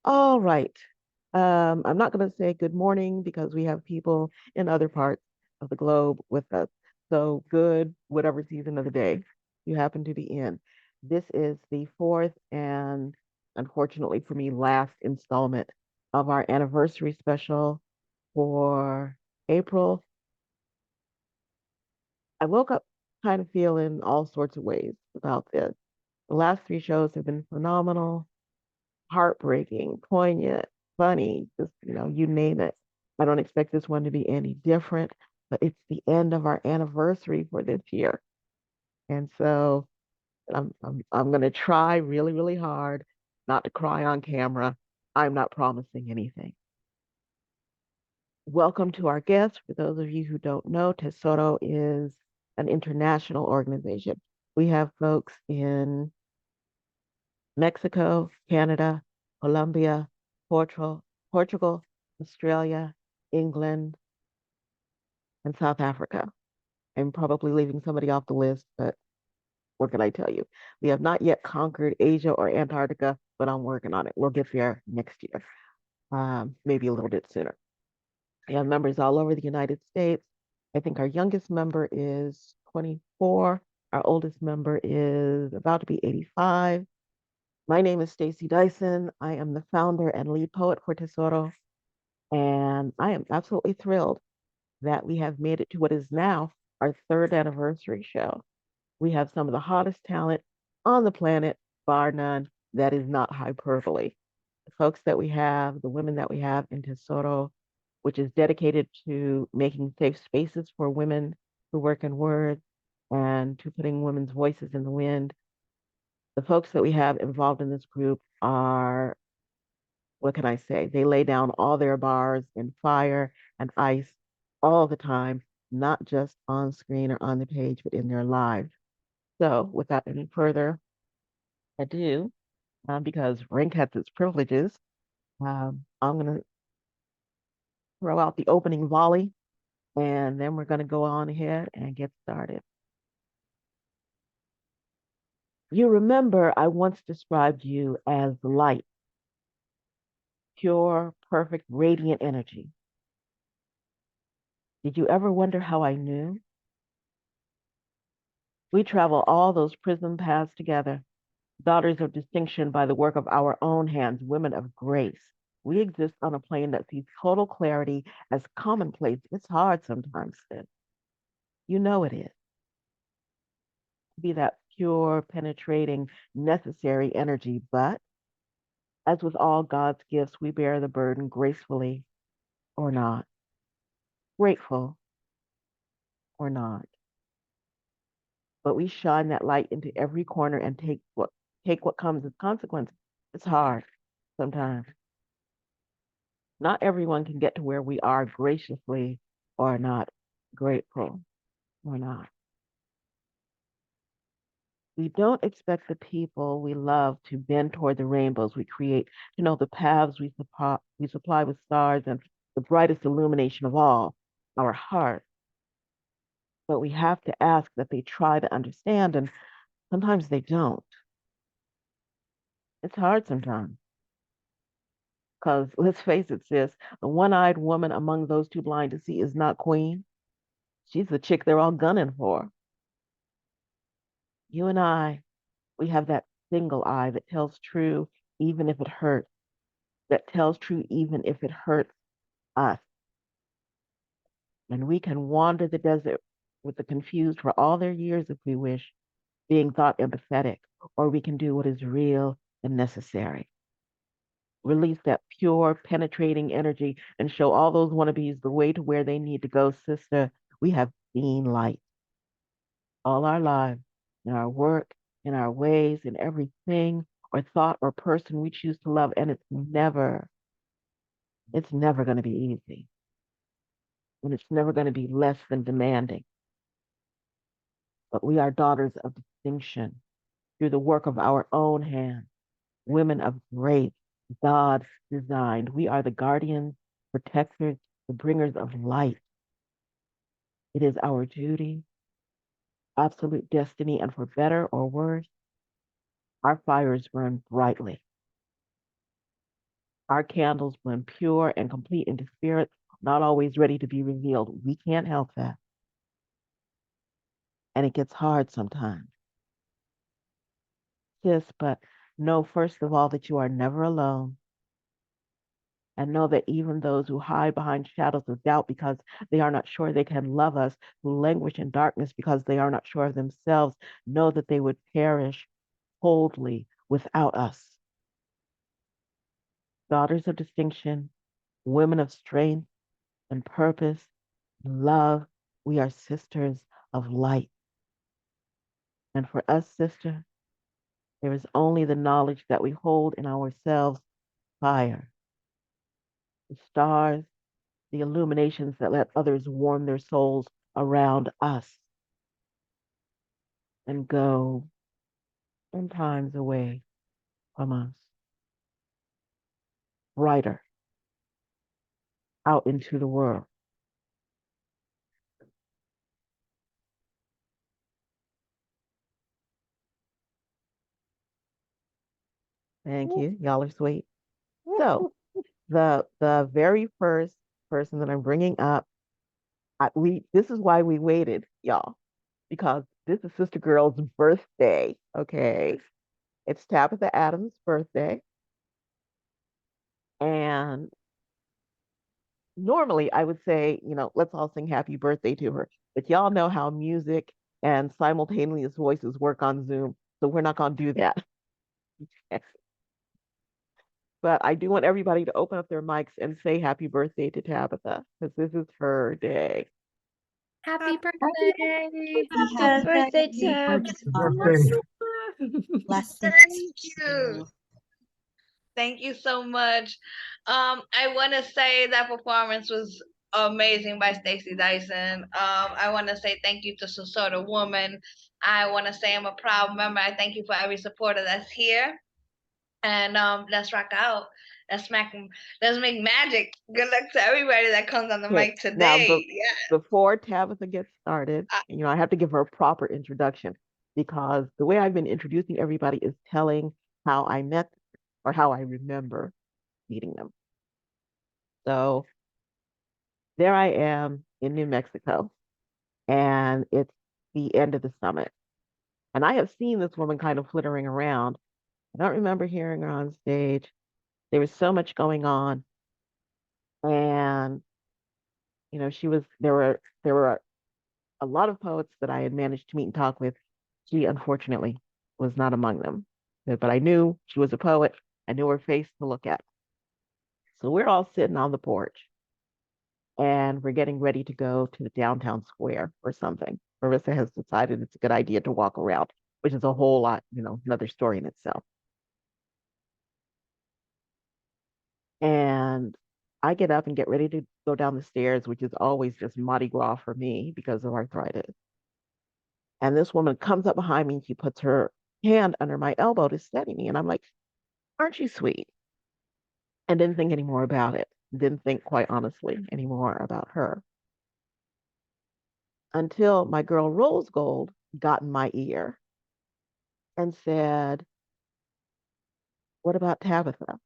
All right. I'm not going to say good morning because we have people in other parts of the globe with us. So good, whatever season of the day you happen to be in. This is the fourth and unfortunately for me, last installment of our anniversary special for April. I woke up kind of feeling all sorts of ways about this. The last three shows have been phenomenal, heartbreaking, poignant, funny, just, you name it. I don't expect this one to be any different, but it's the end of our anniversary for this year. And so I'm going to try really, really hard not to cry on camera. I'm not promising anything. Welcome to our guests. For those of you who don't know, Tesoro is an international organization. We have folks in Mexico, Canada, Colombia, Portugal, Australia, England, and South Africa. I'm probably leaving somebody off the list, but what can I tell you? We have not yet conquered Asia or Antarctica, but I'm working on it. We'll get there next year, maybe a little bit sooner. We have members all over the United States. I think our youngest member is 24. Our oldest member is about to be 85. My name is Stacy Dyson. I am the founder and lead poet for Tesoro, and I am absolutely thrilled that we have made it to what is now our third anniversary show. We have some of the hottest talent on the planet, bar none. That is not hyperbole. The folks that we have, the women that we have in Tesoro, which is dedicated to making safe spaces for women who work in words and to putting women's voices in the wind. The folks that we have involved in this group are, what can I say? They lay down all their bars in fire and ice all the time, not just on screen or on the page, but in their lives. So, without any further ado, because rank has its privileges, I'm going to throw out the opening volley and then we're going to go on ahead and get started. You remember I once described you as light, pure, perfect, radiant energy. Did you ever wonder how I knew? We travel all those prism paths together, daughters of distinction by the work of our own hands, women of grace. We exist on a plane that sees total clarity as commonplace. It's hard sometimes, sis. You know it is. To be that pure, penetrating, necessary energy. But as with all God's gifts, we bear the burden gracefully or not, grateful or not. But we shine that light into every corner and take what comes as consequence. It's hard sometimes. Not everyone can get to where we are graciously or not, grateful or not. We don't expect the people we love to bend toward the rainbows we create, to know the paths we supply with stars and the brightest illumination of all, our heart. But we have to ask that they try to understand, and sometimes they don't. It's hard sometimes. Because let's face it, sis, the one eyed woman among those too blind to see is not queen. She's the chick they're all gunning for. You and I, we have that single eye that tells true even if it hurts, that tells true even if it hurts us. And we can wander the desert with the confused for all their years if we wish, being thought empathetic, or we can do what is real and necessary. Release that pure, penetrating energy and show all those wannabes the way to where they need to go, sister. We have seen light all our lives, in our work, in our ways, in everything or thought or person we choose to love. And it's never going to be easy. And it's never going to be less than demanding. But we are daughters of distinction through the work of our own hands, women of grace, God designed. We are the guardians, protectors, the bringers of light. It is our duty, absolute destiny, and for better or worse, our fires burn brightly. Our candles blend pure and complete into spirits, not always ready to be revealed. We can't help that. And it gets hard sometimes. Sis, but know first of all that you are never alone. And know that even those who hide behind shadows of doubt because they are not sure they can love us, who languish in darkness because they are not sure of themselves, know that they would perish coldly without us. Daughters of distinction, women of strength and purpose, love, we are sisters of light. And for us, sister, there is only the knowledge that we hold in ourselves fire, the stars, the illuminations that let others warm their souls around us and go sometimes away from us, brighter out into the world. Thank you. Y'all are sweet. So the very first person that I'm bringing up, we this is why we waited, y'all, because this is Sister Girl's birthday. Okay, it's Tabitha Adams' birthday, and normally I would say, let's all sing happy birthday to her. But y'all know how music and simultaneous voices work on Zoom, so we're not going to do that. But I do want everybody to open up their mics and say happy birthday to Tabitha because this is her day. Happy birthday. Happy birthday, Happy Tabs. birthday. Blessings. Thank you. Thank you so much. I want to say that performance was amazing by Stacey Dyson. I want to say thank you to Sosota Woman. I want to say I'm a proud member. I thank you for every supporter that's here. And let's rock out. Let's let's make magic. Good luck to everybody that comes on the Okay, mic now today. Yeah. before Tabitha gets started, I have to give her a proper introduction because the way I've been introducing everybody is telling how I met or how I remember meeting them. So there I am in New Mexico, and it's the end of the summit. And I have seen this woman kind of flittering around. I don't remember hearing her on stage. There was so much going on. And, there were a lot of poets that I had managed to meet and talk with. She unfortunately was not among them. But I knew she was a poet. I knew her face to look at. So we're all sitting on the porch and we're getting ready to go to the downtown square or something. Marissa has decided it's a good idea to walk around, which is a whole lot, another story in itself. And I get up and get ready to go down the stairs, which is always just Mardi Gras for me because of arthritis. And this woman comes up behind me and she puts her hand under my elbow to steady me. And I'm like, aren't you sweet? And didn't think any more about it. Didn't think quite honestly anymore about her until my girl Rose Gold got in my ear and said, what about Tabitha?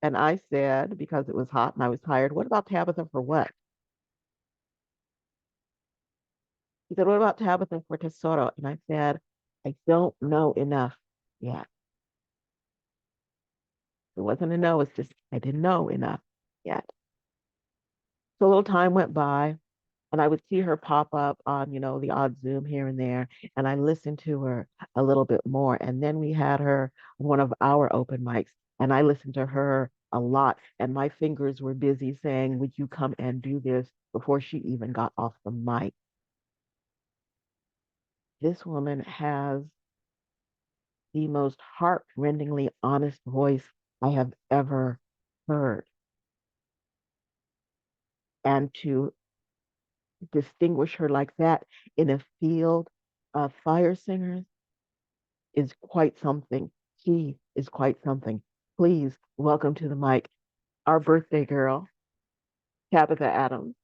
And I said, because it was hot and I was tired, what about Tabitha for what? He said, what about Tabitha for Tesoro? And I said, I don't know enough yet. It wasn't a no, it's just I didn't know enough yet. So a little time went by and I would see her pop up on, the odd Zoom here and there. And I listened to her a little bit more. And then we had her on one of our open mics and I listened to her a lot. And my fingers were busy saying, would you come and do this before she even got off the mic? This woman has the most heart-rendingly honest voice I have ever heard. And to distinguish her like that in a field of fire singers is quite something. She is quite something. Please welcome to the mic our birthday girl, Tabitha Adams.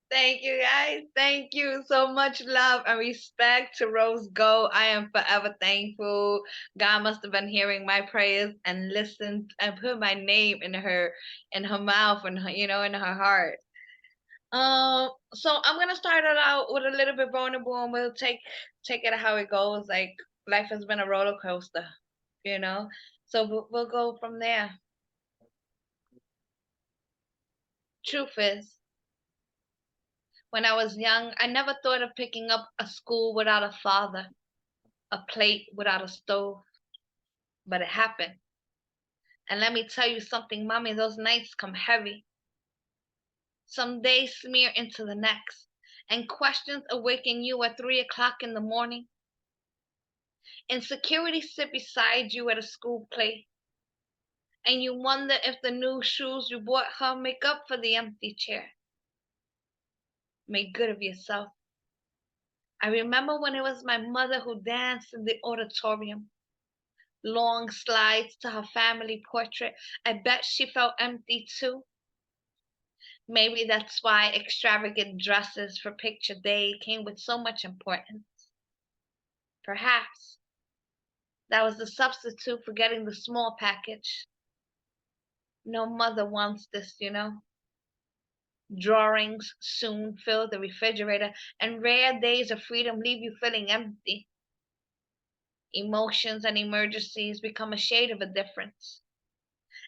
Thank you, guys. Thank you so much. Love and respect to Rose Gold. I am forever thankful. God must have been hearing my prayers and listened and put my name in her mouth and her, in her heart. So I'm gonna start it out with a little bit vulnerable, and we'll take it how it goes. Like life has been a roller coaster, you know. So we'll go from there. Truth is, when I was young, I never thought of picking up a school without a father, a plate without a stove, but it happened. And let me tell you something, mommy, those nights come heavy. Some days smear into the next, and questions awaken you at 3 o'clock in the morning. Insecurity sit beside you at a school play, and you wonder if the new shoes you bought her make up for the empty chair. Make good of yourself. I remember when it was my mother who danced in the auditorium. Long slides to her family portrait. I bet she felt empty too. Maybe that's why extravagant dresses for picture day came with so much importance. Perhaps that was the substitute for getting the small package. No mother wants this. Drawings soon fill the refrigerator, and rare days of freedom leave you feeling empty. Emotions and emergencies become a shade of a difference,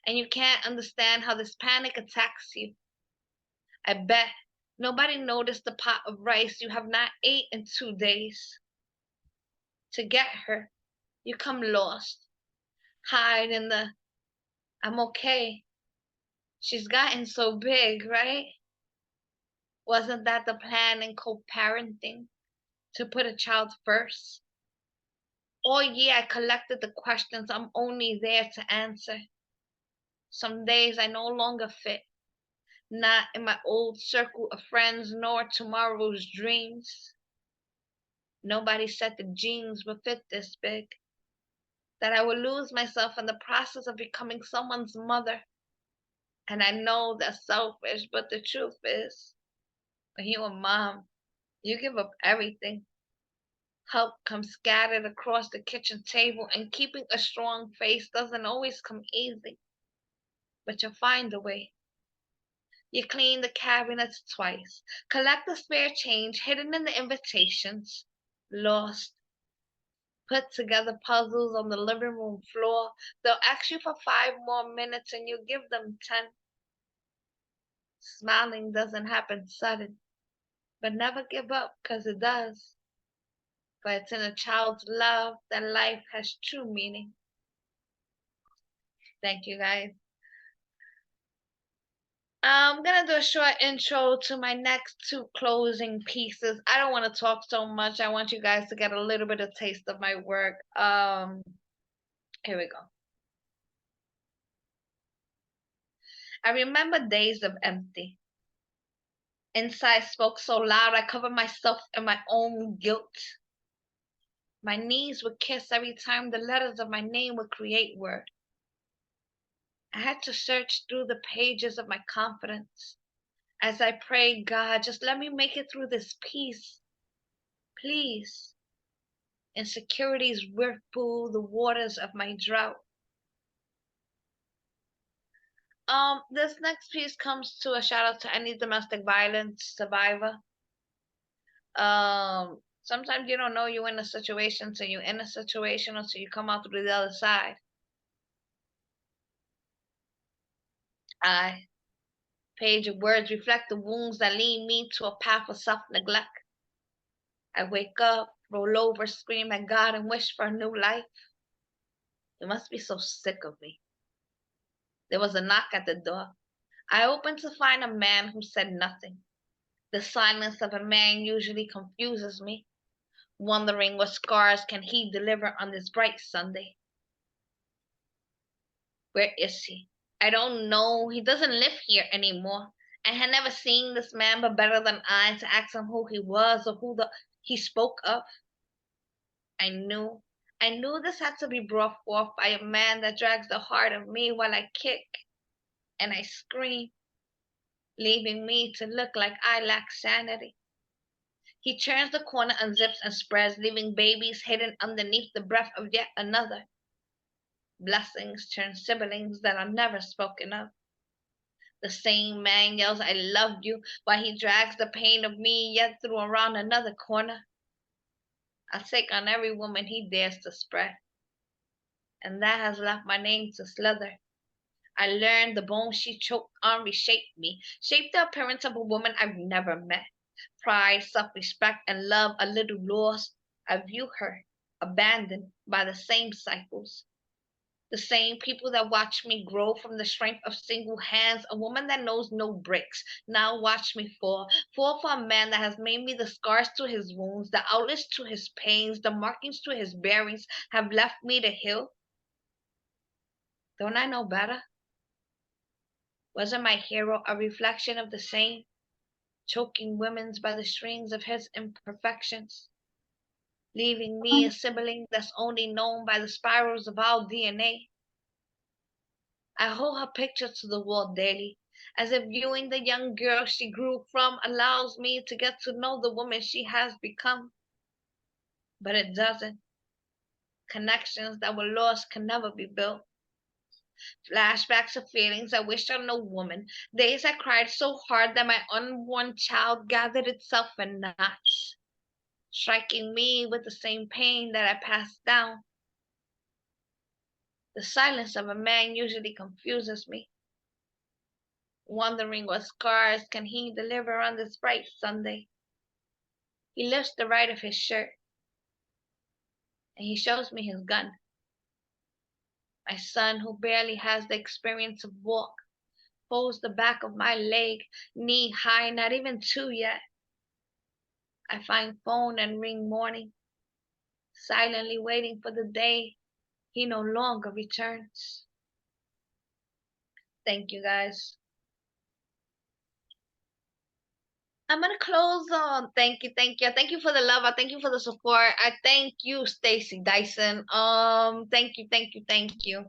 and you can't understand how this panic attacks you. I bet nobody noticed the pot of rice you have not ate in 2 days. To get her, you come lost, hide in the I'm okay. She's gotten so big, right? Wasn't that the plan in co parenting? To put a child first? All year I collected the questions I'm only there to answer. Some days I no longer fit, not in my old circle of friends nor tomorrow's dreams. Nobody said the jeans would fit this big, that I would lose myself in the process of becoming someone's mother. And I know that's selfish, but the truth is, when you're a mom, you give up everything. Help comes scattered across the kitchen table, and keeping a strong face doesn't always come easy, but you'll find a way. You clean the cabinets twice, collect the spare change hidden in the invitations, lost, put together puzzles on the living room floor. They'll ask you for 5 more minutes and you give them 10. Smiling doesn't happen sudden, but never give up because it does. But it's in a child's love that life has true meaning. Thank you, guys. I'm gonna do a short intro to my next two closing pieces. I don't want to talk so much. I want you guys to get a little bit of taste of my work. Here we go. I remember days of empty. Inside spoke so loud I covered myself in my own guilt. My knees would kiss every time the letters of my name would create word. I had to search through the pages of my confidence as I prayed, God, just let me make it through this piece, please. Insecurities whirlpool the waters of my drought. This next piece comes to a shout out to any domestic violence survivor. Sometimes you don't know you're in a situation till you're in a situation or till you come out through the other side. I page of words reflect the wounds that lead me to a path of self-neglect. I wake up, roll over, scream at God, and wish for a new life. You must be so sick of me. There was a knock at the door. I opened to find a man who said nothing. The silence of a man usually confuses me, wondering what scars can he deliver on this bright Sunday. Where is he? I don't know. He doesn't live here anymore. I had never seen this man, but better than I to ask him who he was or he spoke of. I knew. I knew this had to be brought forth by a man that drags the heart of me while I kick and I scream. leaving me to look like I lack sanity. He turns the corner, unzips and spreads, leaving babies hidden underneath the breath of yet another. Blessings turn siblings that are never spoken of. The same man yells, I loved you, while he drags the pain of me yet through around another corner. I take on every woman he dares to spread, and that has left my name to slither. I learned the bones she choked on reshaped me, shaped the appearance of a woman I've never met. Pride, self-respect, and love a little lost. I view her, abandoned by the same cycles. The same people that watch me grow from the strength of single hands, a woman that knows no breaks. Now watch me fall, fall for a man that has made me the scars to his wounds, the outlets to his pains, the markings to his bearings, have left me to heal. Don't I know better? Wasn't my hero a reflection of the same, choking women's by the strings of his imperfections, leaving me a sibling that's only known by the spirals of our DNA? I hold her picture to the wall daily, as if viewing the young girl she grew from allows me to get to know the woman she has become. But it doesn't. Connections that were lost can never be built. Flashbacks of feelings I wished on no woman. Days I cried so hard that my unborn child gathered itself in knots, striking me with the same pain that I passed down. The silence of a man usually confuses me, wondering what scars can he deliver on this bright Sunday. He lifts the right of his shirt, and he shows me his gun. My son, who barely has the experience of walk, holds the back of my leg, knee high, not even two yet. I find phone and ring morning, silently waiting for the day he no longer returns. Thank you, guys. I'm gonna close on. Thank you for the love. I thank you for the support. I thank you, Stacy Dyson. Thank you.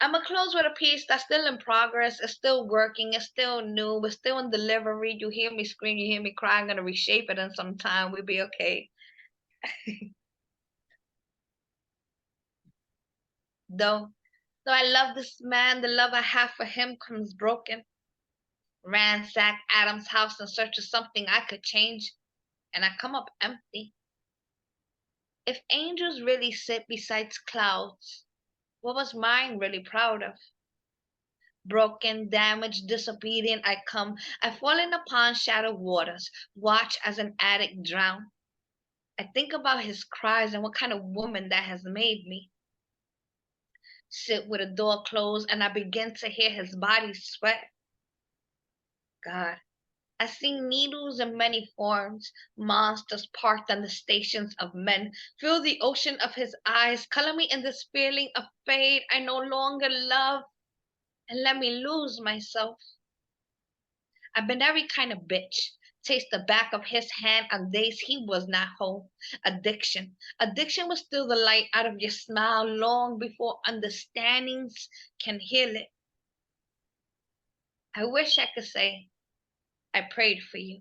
I'm gonna close with a piece that's still in progress. It's still working. It's still new. It's still in delivery. You hear me scream. You hear me cry. I'm gonna reshape it in some time. We'll be okay. Though I love this man, the love I have for him comes broken. Ransack Adam's house in search of something I could change, and I come up empty. If angels really sit beside clouds, what was mine really proud of? Broken, damaged, disobedient, I come. I've fallen upon shadowed waters, watch as an addict drown. I think about his cries and what kind of woman that has made me. Sit with a door closed and I begin to hear his body sweat. God, I see needles in many forms, monsters parked on the stations of men. Feel the ocean of his eyes, color me in this feeling of fade I no longer love, and let me lose myself. I've been every kind of bitch. Taste the back of his hand on days he was not home. Addiction. Addiction will steal the light out of your smile long before understandings can heal it. I wish I could say I prayed for you,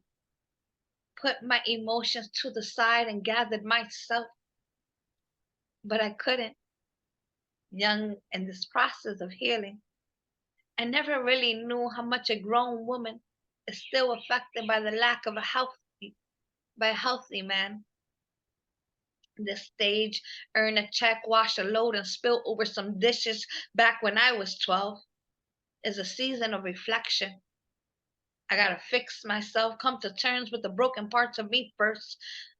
put my emotions to the side and gathered myself, but I couldn't. Young in this process of healing, I never really knew how much a grown woman is still affected by the lack of by a healthy man. This stage, earn a check, wash a load, and spill over some dishes back when I was 12 is a season of reflection. I gotta fix myself, come to terms with the broken parts of me first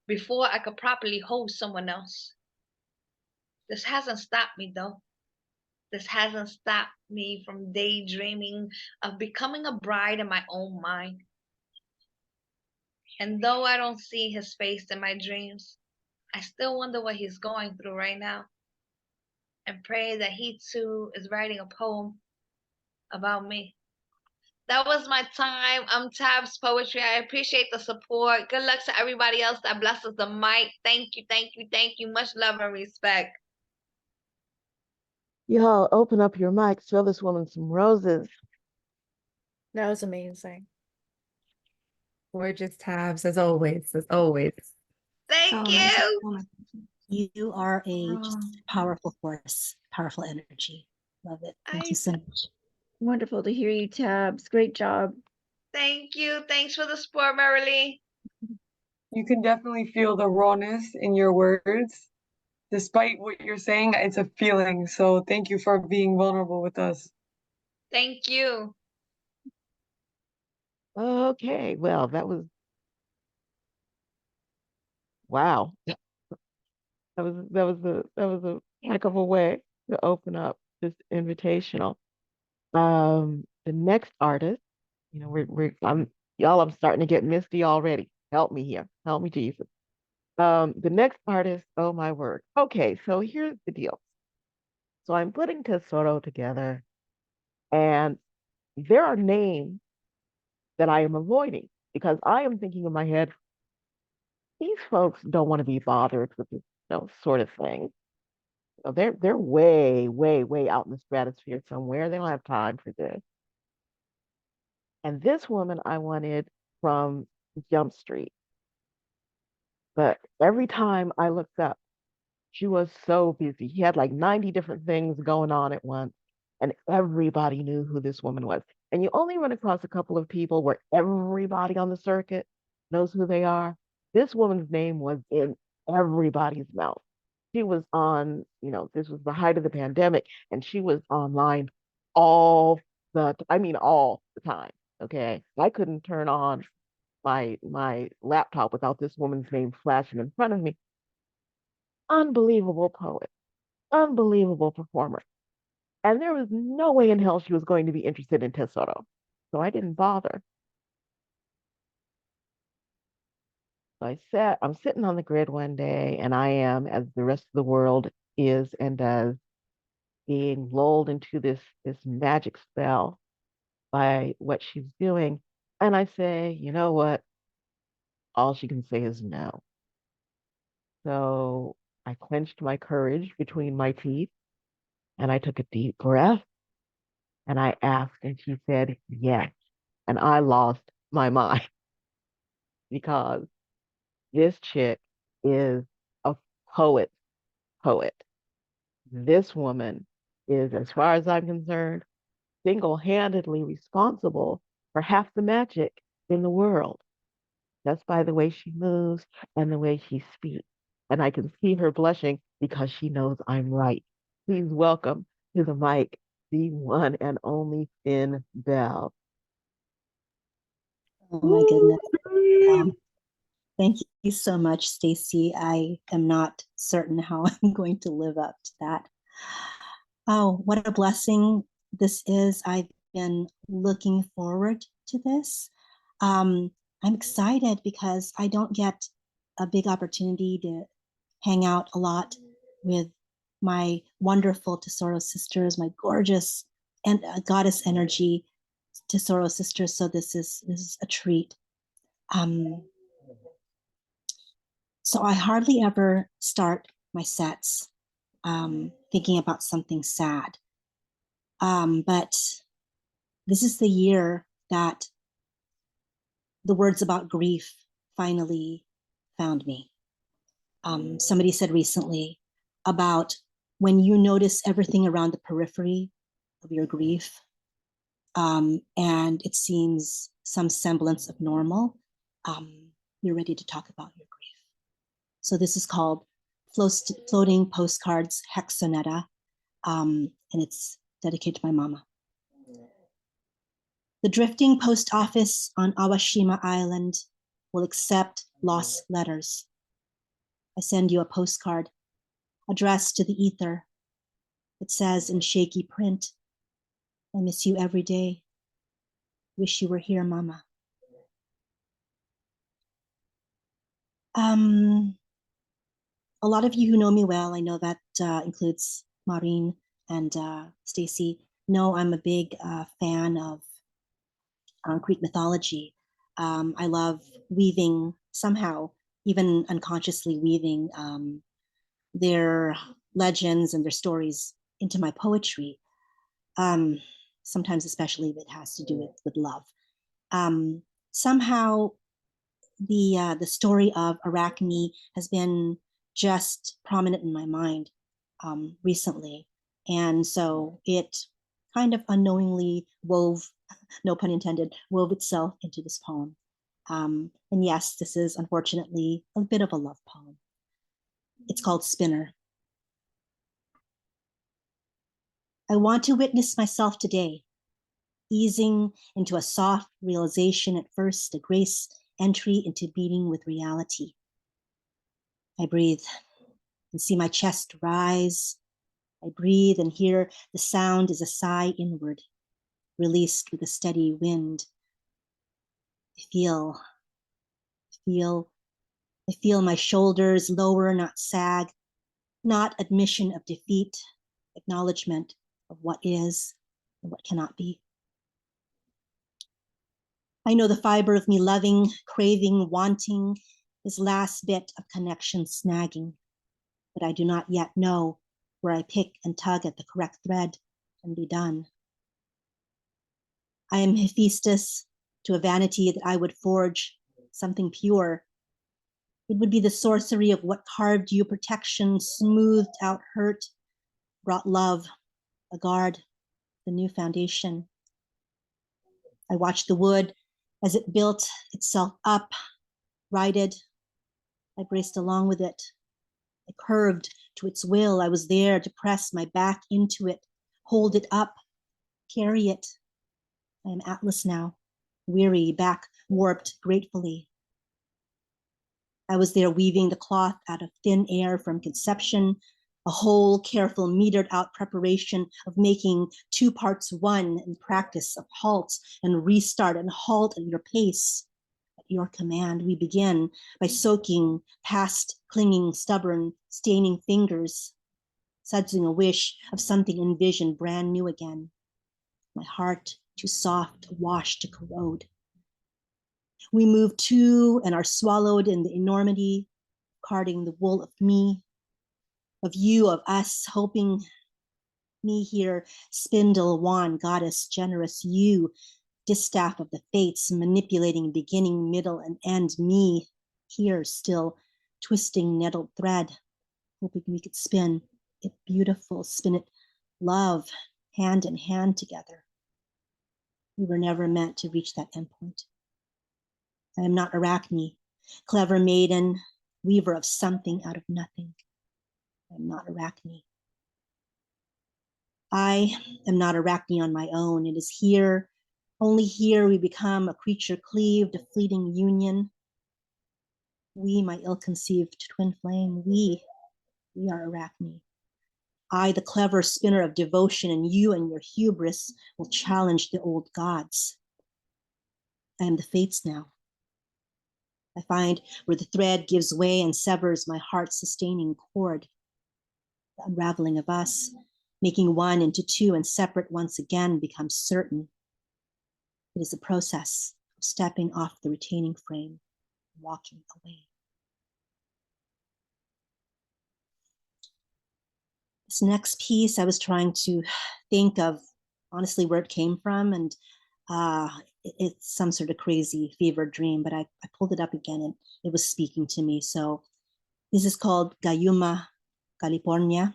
before I could properly hold someone else. This hasn't stopped me though. This hasn't stopped me from daydreaming of becoming a bride in my own mind. And though I don't see his face in my dreams, I still wonder what he's going through right now and pray that he too is writing a poem about me. That was my time. Tabs Poetry. I appreciate the support. Good luck to everybody else that blesses the mic. Thank you. Much love and respect. Y'all open up your mics. Throw this woman some roses. That was amazing. Gorgeous tabs, as always, as always. Thank So nice. you. Oh my- You are a just Oh. powerful force, powerful energy. Love it. Thank you so much. Wonderful to hear you, Tabs. Great job. Thank you. Thanks for the support, Marilee. You can definitely feel the rawness in your words. Despite what you're saying, it's a feeling. So thank you for being vulnerable with us. Thank you. Okay, well, that was wow. That was a heck of a way to open up this invitational. The next artist, I'm starting to get misty already. Help me here. Help me, Jesus. The next artist, oh my word. Okay, so here's the deal. So I'm putting Tesoro together, and there are names that I am avoiding because I am thinking in my head, these folks don't want to be bothered with this, sort of thing. They're way, way, way out in the stratosphere somewhere. They don't have time for this. And this woman I wanted from Jump Street. But every time I looked up, she was so busy. He had like 90 different things going on at once, and everybody knew who this woman was. And you only run across a couple of people where everybody on the circuit knows who they are. This woman's name was in everybody's mouth. She was on, this was the height of the pandemic, and she was online all the time. Okay. I couldn't turn on my laptop without this woman's name flashing in front of me. Unbelievable poet, unbelievable performer. And there was no way in hell she was going to be interested in Tesoro. So I didn't bother. So I'm sitting on the grid one day, and I am, as the rest of the world is and does, being lulled into this magic spell by what she's doing. And I say, you know what? All she can say is no. So I clenched my courage between my teeth, and I took a deep breath, and I asked, and she said yes. And I lost my mind because this chick is a poet, poet. This woman is, as far as I'm concerned, single-handedly responsible for half the magic in the world. Just by the way she moves and the way she speaks. And I can see her blushing because she knows I'm right. Please welcome to the mic the one and only Finn Bell. Oh my goodness. Thank you so much, Stacy. I am not certain how I'm going to live up to that. Oh, what a blessing this is. I've been looking forward to this. I'm excited because I don't get a big opportunity to hang out a lot with my wonderful Tesoro sisters, my gorgeous and goddess energy Tesoro sisters. So this is a treat. So I hardly ever start my sets thinking about something sad. But this is the year that the words about grief finally found me. Somebody said recently about when you notice everything around the periphery of your grief, and it seems some semblance of normal, you're ready to talk about your grief. So this is called Floating Postcards Hexonetta, and it's dedicated to my mama. The drifting post office on Awashima Island will accept lost letters. I send you a postcard addressed to the ether. It says in shaky print, I miss you every day. Wish you were here, mama. A lot of you who know me well, I know that includes Maureen and Stacy, know I'm a big fan of Greek mythology. I love weaving, somehow, even unconsciously weaving their legends and their stories into my poetry. Sometimes, especially if it has to do with love. Somehow, the story of Arachne has been just prominent in my mind recently. And so it kind of unknowingly wove, no pun intended, wove itself into this poem. And yes, this is unfortunately a bit of a love poem. It's called Spinner. I want to witness myself today, easing into a soft realization at first, a grace entry into beating with reality. I breathe and see my chest rise. I breathe and hear the sound is a sigh inward, released with a steady wind. I feel my shoulders lower, not sag, not admission of defeat, acknowledgement of what is and what cannot be. I know the fiber of me loving, craving, wanting, is last bit of connection snagging, but I do not yet know where I pick and tug at the correct thread and be done. I am Hephaestus to a vanity that I would forge something pure. It would be the sorcery of what carved you protection, smoothed out hurt, brought love, a guard, the new foundation. I watched the wood as it built itself up, righted. I braced along with it. I curved to its will. I was there to press my back into it, hold it up, carry it. I am Atlas now, weary, back warped gratefully. I was there weaving the cloth out of thin air from conception, a whole careful metered out preparation of making two parts one in practice of halt and restart and halt at your pace. At your command, we begin by soaking past clinging, stubborn, staining fingers, sudsing a wish of something envisioned brand new again. My heart too soft, washed to corrode. We move to and are swallowed in the enormity, carding the wool of me, of you, of us, hoping me here, spindle, wand, goddess, generous, you, distaff of the fates, manipulating beginning, middle, and end, me here still, twisting nettled thread, hoping we could spin it beautiful, spin it love, hand in hand together. We were never meant to reach that endpoint. I am not Arachne, clever maiden, weaver of something out of nothing. I am not Arachne. I am not Arachne on my own. It is here, only here we become a creature cleaved, a fleeting union. We, my ill-conceived twin flame, we are Arachne. I, the clever spinner of devotion, and you and your hubris will challenge the old gods. I am the fates now. I find where the thread gives way and severs my heart's sustaining cord. The unraveling of us, making one into two and separate once again, becomes certain. It is a process of stepping off the retaining frame, walking away. This next piece, I was trying to think of honestly where it came from, and it's some sort of crazy fever dream, but I pulled it up again and it was speaking to me. So this is called Gayuma California.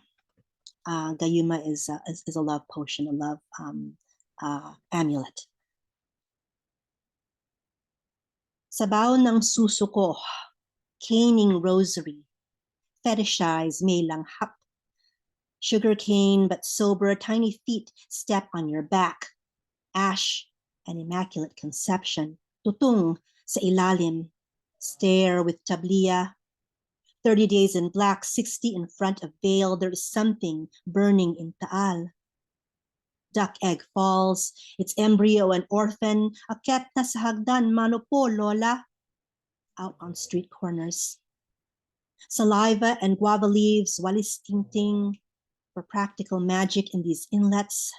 Gayuma is a love potion, a love amulet. Sabaw ng suso ko, caning rosary, fetishize may langhap. Sugar cane but sober, tiny feet step on your back. Ash, an immaculate conception, tutung sa ilalim, stare with tablia. 30 days in black, 60 in front of veil, there is something burning in Taal. Duck egg falls, its embryo an orphan, akyat na sa hagdan, mano po, lola, out on street corners. Saliva and guava leaves, walis ting for practical magic in these inlets.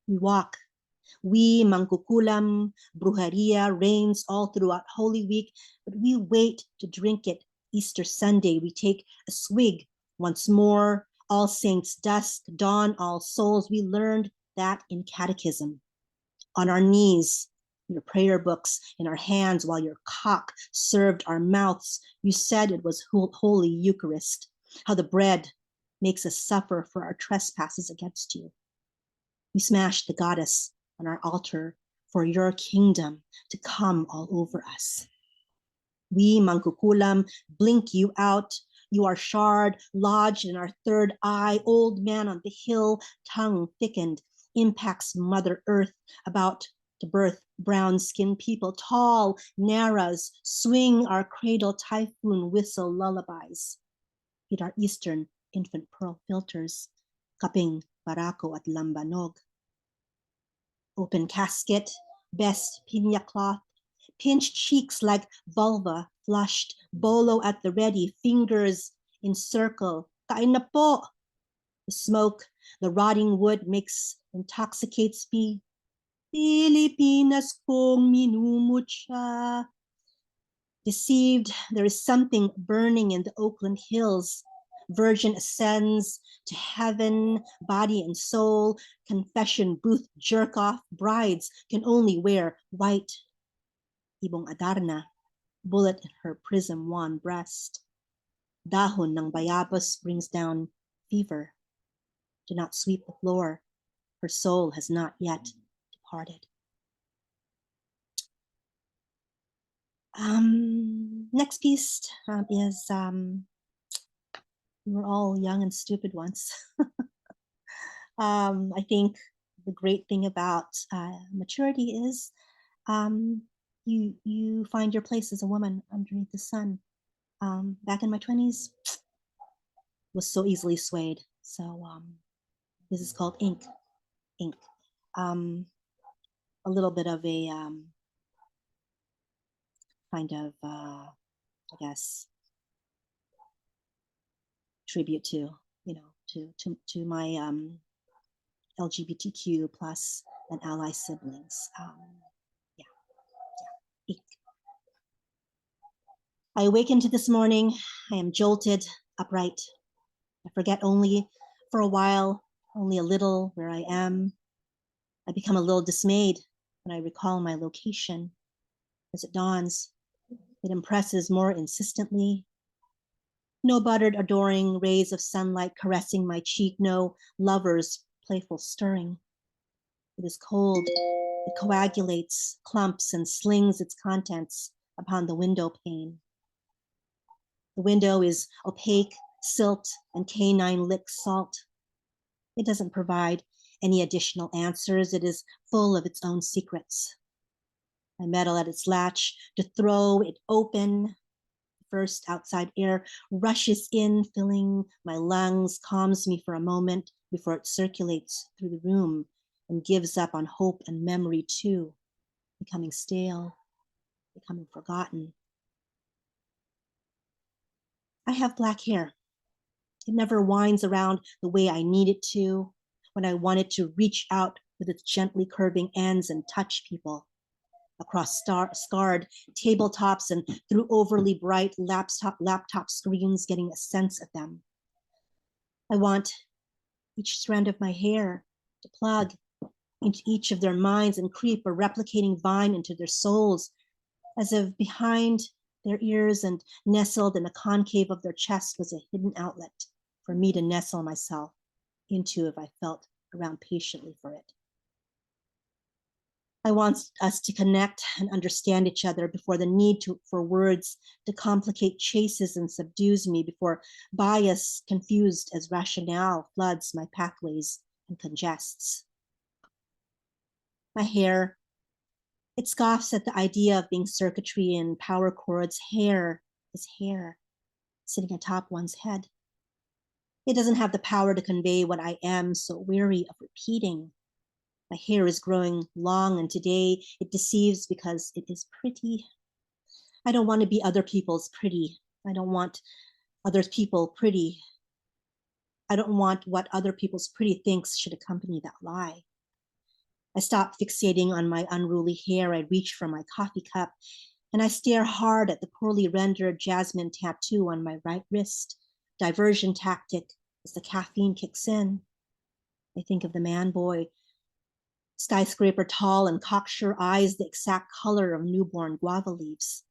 We walk. We, mangkukulam, brujeria reigns all throughout Holy Week, but we wait to drink it. Easter Sunday, we take a swig once more. All Saints dusk, dawn, all souls. We learned that in catechism. On our knees, Your prayer books in our hands while your cock served our mouths. You said it was Holy Eucharist, how the bread makes us suffer for our trespasses against you. We smashed the goddess on our altar for your kingdom to come all over us. We, Mangkukulam, blink you out. You are shard, lodged in our third eye, old man on the hill, tongue thickened, impacts Mother Earth about to birth brown-skinned people, tall Naras, swing our cradle typhoon whistle lullabies. Hit our Eastern infant pearl filters, kaping barako at lambanog. Open casket, best piña cloth, pinched cheeks like vulva, flushed, bolo at the ready, fingers in circle. Kain na po! The smoke, the rotting wood intoxicates me. Pilipinas kong minumutya. Deceived, there is something burning in the Oakland Hills. Virgin ascends to heaven, body and soul. Confession booth jerk off. Brides can only wear white. Ibong Adarna, bullet in her prism wand breast. Dahon ng bayabas brings down fever. Do not sweep the floor. Her soul has not yet departed. Next piece is we were all young and stupid once. I think the great thing about maturity is you find your place as a woman underneath the sun. Back in my 20s, was so easily swayed. So this is called Ink. Ink. A little bit of a kind of, I guess, tribute to, you know, to my LGBTQ plus and ally siblings. Yeah. Ink. I awakened this morning. I am jolted upright. I forget only for a while, only a little where I am. I become a little dismayed when I recall my location. As it dawns, it impresses more insistently. No buttered, adoring rays of sunlight caressing my cheek, no lover's playful stirring. It is cold, it coagulates, clumps, and slings its contents upon the window pane. The window is opaque, silt, and canine lick salt. It doesn't provide any additional answers. It is full of its own secrets. I meddle at its latch to throw it open. First outside air rushes in, filling my lungs, calms me for a moment before it circulates through the room and gives up on hope and memory too, becoming stale, becoming forgotten. I have black hair. It never winds around the way I need it to, when I want it to reach out with its gently curving ends and touch people. Across scarred tabletops and through overly bright laptop screens, getting a sense of them. I want each strand of my hair to plug into each of their minds and creep a replicating vine into their souls, as if behind their ears and nestled in the concave of their chest was a hidden outlet for me to nestle myself into if I felt around patiently for it. I want us to connect and understand each other before the need for words to complicate chases and subdues me, before bias confused as rationale floods my pathways and congests. My hair, it scoffs at the idea of being circuitry and power chords. Hair is hair, sitting atop one's head. It doesn't have the power to convey what I am, so weary of repeating. My hair is growing long, and today it deceives because it is pretty. I don't want to be other people's pretty. I don't want other people pretty. I don't want what other people's pretty thinks should accompany that lie. I stop fixating on my unruly hair. I reach for my coffee cup, and I stare hard at the poorly rendered jasmine tattoo on my right wrist. Diversion tactic as the caffeine kicks in. I think of the man boy Skyscraper tall and cocksure eyes the exact color of newborn guava leaves,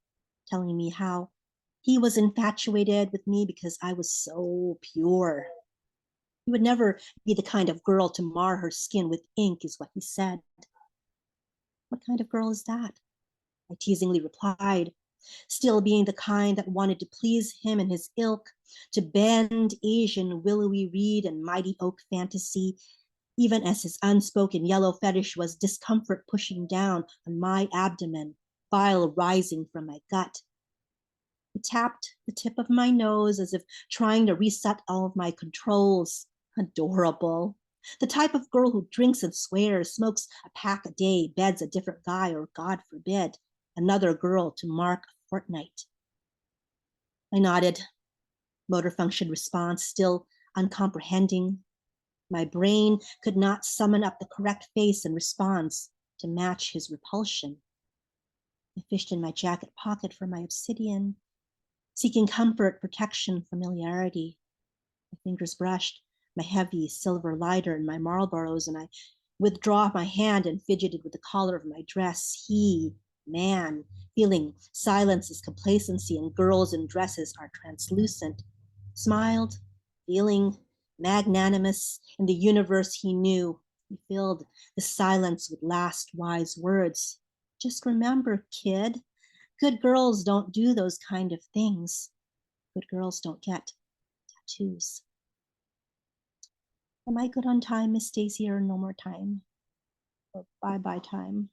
telling me how he was infatuated with me because I was so pure. He would never be the kind of girl to mar her skin with ink, is what he said. What kind of girl is that? I teasingly replied, still being the kind that wanted to please him and his ilk, to bend Asian willowy reed and mighty oak fantasy, even as his unspoken yellow fetish was discomfort pushing down on my abdomen, bile rising from my gut. He tapped the tip of my nose as if trying to reset all of my controls. Adorable. The type of girl who drinks and swears, smokes a pack a day, beds a different guy, or God forbid, another girl to mark a fortnight. I nodded, motor function response still uncomprehending. My brain could not summon up the correct face and response to match his repulsion. I fished in my jacket pocket for my obsidian, seeking comfort, protection, familiarity. My fingers brushed my heavy silver lighter and my Marlboros, and I withdraw my hand and fidgeted with the collar of my dress. He, man, feeling silence is complacency and girls in dresses are translucent, smiled, feeling magnanimous in the universe he knew. He filled the silence with last wise words. Just remember, kid, good girls don't do those kind of things. Good girls don't get tattoos. Am I good on time, Miss Stacy, or no more time? Or bye-bye time?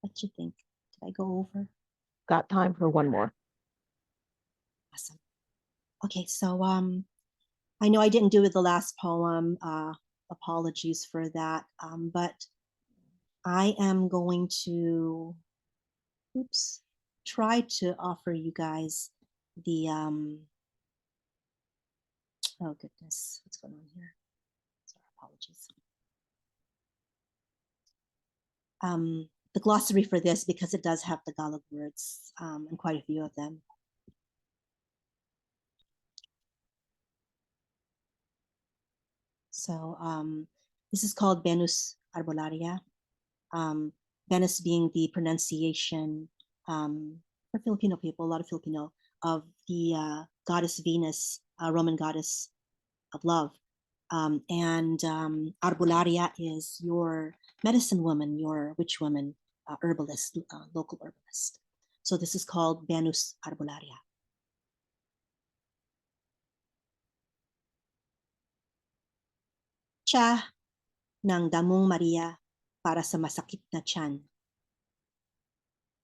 What you think? Did I go over? Got time for one more. Awesome. Okay, so I know I didn't do it the last poem. Apologies for that. But I am going to, try to offer you guys the oh goodness, what's going on here? Sorry, apologies. The glossary for this, because it does have Tagalog words and quite a few of them. So this is called Venus arbolaria. Venus being the pronunciation for Filipino people, a lot of Filipino, of the goddess Venus, Roman goddess of love. And arbolaria is your medicine woman, your witch woman, herbalist, local herbalist. So this is called Venus arbolaria. Siya ng damong Maria para sa masakit na tiyan.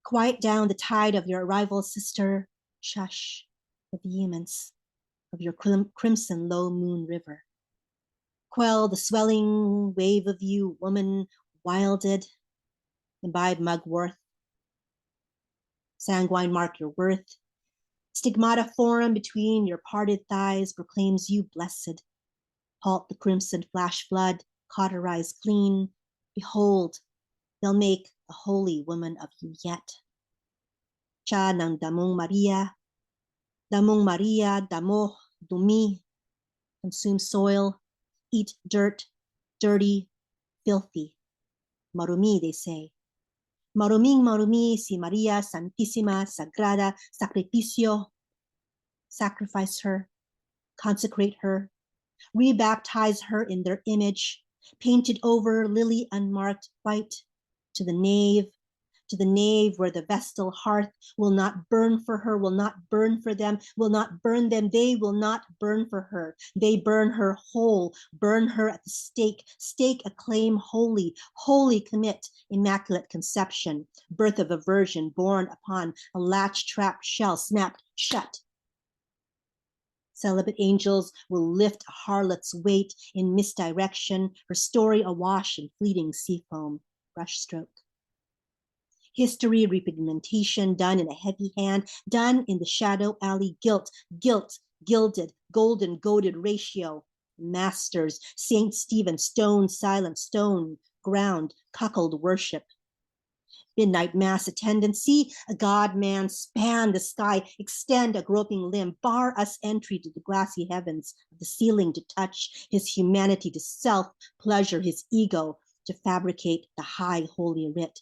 Quiet down the tide of your arrival, sister. Shush the vehemence of your crimson low moon river. Quell the swelling wave of you, woman wilded. Imbibe mugwort. Sanguine mark your worth. Stigmata form between your parted thighs proclaims you blessed. Halt the crimson flash flood, cauterize clean. Behold, they'll make a holy woman of you yet. Siya ng damong Maria, damo, dumi, consume soil, eat dirt, dirty, filthy. Marumi, they say. Maruming marumi si Maria Santissima Sagrada Sacrificio. Sacrifice her, consecrate her, rebaptize her in their image, painted over, lily unmarked, white, to the nave where the vestal hearth will not burn for her, will not burn for them, will not burn them. They will not burn for her. They burn her whole, burn her at the stake a claim holy, holy commit, immaculate conception, birth of a virgin born upon a latch trap shell snapped shut. Celibate angels will lift a harlot's weight in misdirection, her story awash in fleeting sea foam, brushstroke. History repigmentation done in a heavy hand, done in the shadow alley, guilt, gilded, golden goaded ratio, masters, Saint Stephen, stone, silent stone, ground, cuckold worship. Midnight mass attendant, see a God-man span the sky, extend a groping limb, bar us entry to the glassy heavens of the ceiling to touch his humanity, to self-pleasure his ego, to fabricate the high holy writ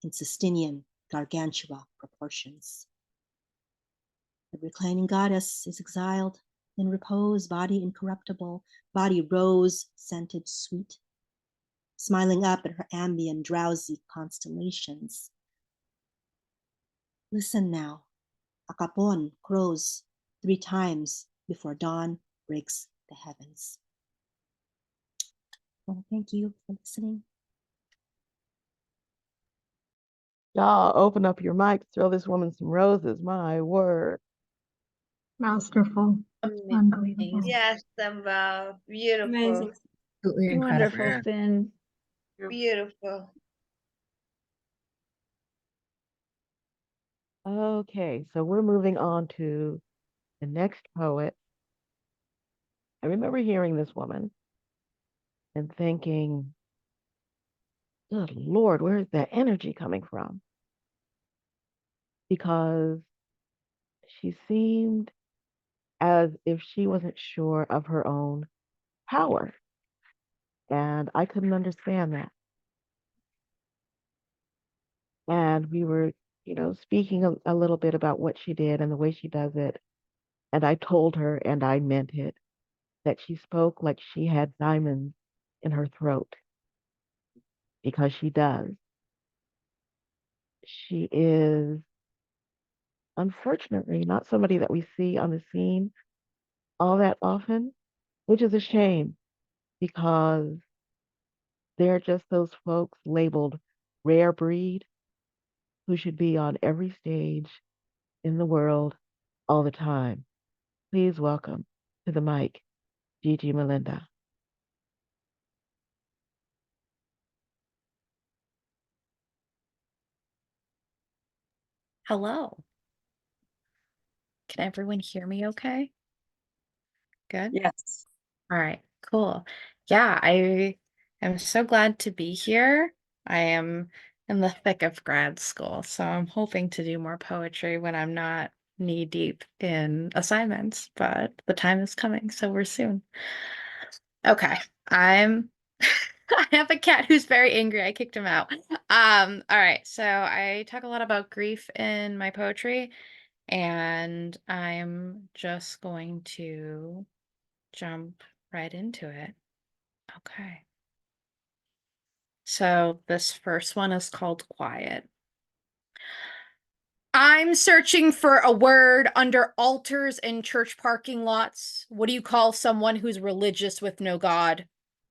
in Sistinian gargantua proportions. The reclining goddess is exiled in repose, body incorruptible, body rose scented sweet, smiling up at her ambient drowsy constellations. Listen now, a capon crows 3 times before dawn breaks the heavens. Well, thank you for listening. Y'all open up your mics, throw this woman some roses. My word. Masterful. Unbelievable. Yes, Simba. Beautiful. Amazing. Absolutely incredible. Wonderful, Finn. Beautiful. Okay, so we're moving on to the next poet. I remember hearing this woman and thinking, good Lord, where's that energy coming from? Because she seemed as if she wasn't sure of her own power. And I couldn't understand that. And we were, speaking a little bit about what she did and the way she does it. And I told her, and I meant it, that she spoke like she had diamonds in her throat, because she does. She is, unfortunately, not somebody that we see on the scene all that often, which is a shame, because they're just those folks labeled rare breed who should be on every stage in the world all the time. Please welcome to the mic, Gigi Melinda. Hello. Can everyone hear me okay? Good? Yes. All right, cool. Yeah, I am so glad to be here. I am in the thick of grad school, so I'm hoping to do more poetry when I'm not knee deep in assignments, but the time is coming, so we're soon. Okay, I'm I have a cat who's very angry. I kicked him out. All right, so I talk a lot about grief in my poetry, and I'm just going to jump right into it. Okay. So this first one is called Quiet. I'm searching for a word under altars and church parking lots. What do you call someone who's religious with no God?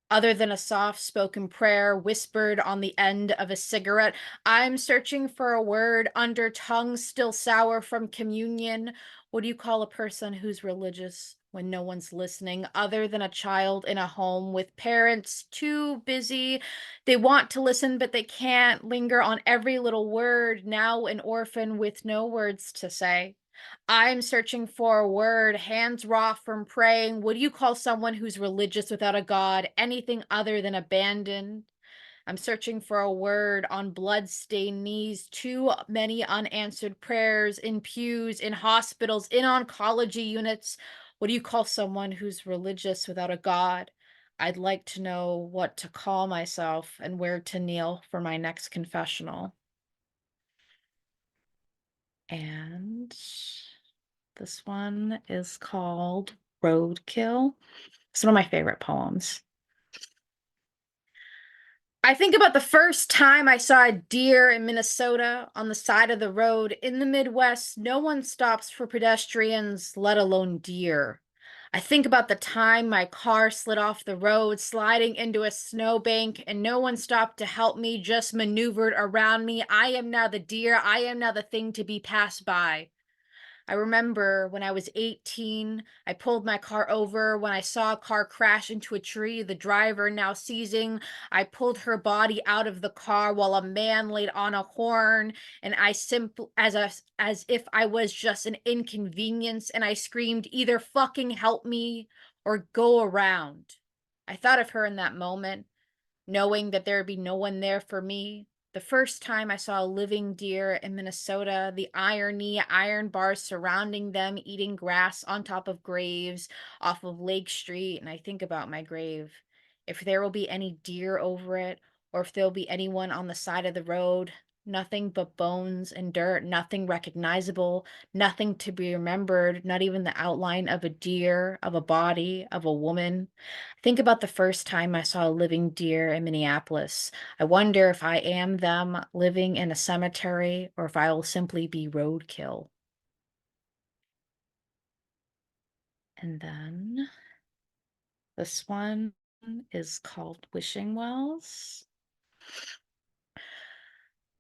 Other than a soft-spoken prayer whispered on the end of a cigarette. I'm searching for a word under tongues still sour from communion. What do you call a person who's religious when no one's listening, other than a child in a home with parents too busy? They want to listen, but they can't linger on every little word, now an orphan with no words to say. I'm searching for a word, hands raw from praying. What do you call someone who's religious without a God? Anything other than abandoned? I'm searching for a word on blood-stained knees, too many unanswered prayers in pews, in hospitals, in oncology units. What do you call someone who's religious without a God? I'd like to know what to call myself and where to kneel for my next confessional. And this one is called Roadkill. It's one of my favorite poems. I think about the first time I saw a deer in Minnesota on the side of the road. In the Midwest, no one stops for pedestrians, let alone deer. I think about the time my car slid off the road, sliding into a snowbank, and no one stopped to help me, just maneuvered around me. I am now the deer. I am now the thing to be passed by. I remember when I was 18, I pulled my car over when I saw a car crash into a tree, the driver now seizing. I pulled her body out of the car while a man laid on a horn, and I simply, as if I was just an inconvenience, and I screamed, either fucking help me or go around. I thought of her in that moment, knowing that there would be no one there for me, The first time I saw a living deer in Minnesota, the irony, iron bars surrounding them, eating grass on top of graves off of Lake Street. And I think about my grave. If there will be any deer over it, or if there'll be anyone on the side of the road, nothing but bones and dirt, nothing recognizable, nothing to be remembered, not even the outline of a deer, of a body, of a woman. Think about the first time I saw a living deer in Minneapolis. I wonder if I am them living in a cemetery or if I will simply be roadkill. And then this one is called Wishing Wells.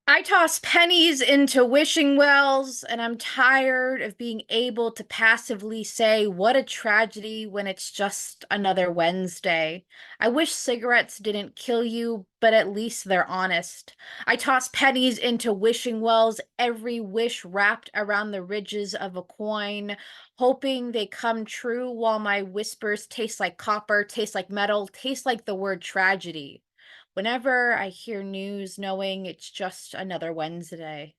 I toss pennies into wishing wells, and I'm tired of being able to passively say, what a tragedy, when it's just another Wednesday. I wish cigarettes didn't kill you, but at least they're honest. I toss pennies into wishing wells, every wish wrapped around the ridges of a coin, hoping they come true while my whispers taste like copper, taste like metal, taste like the word tragedy. Whenever I hear news, knowing it's just another Wednesday.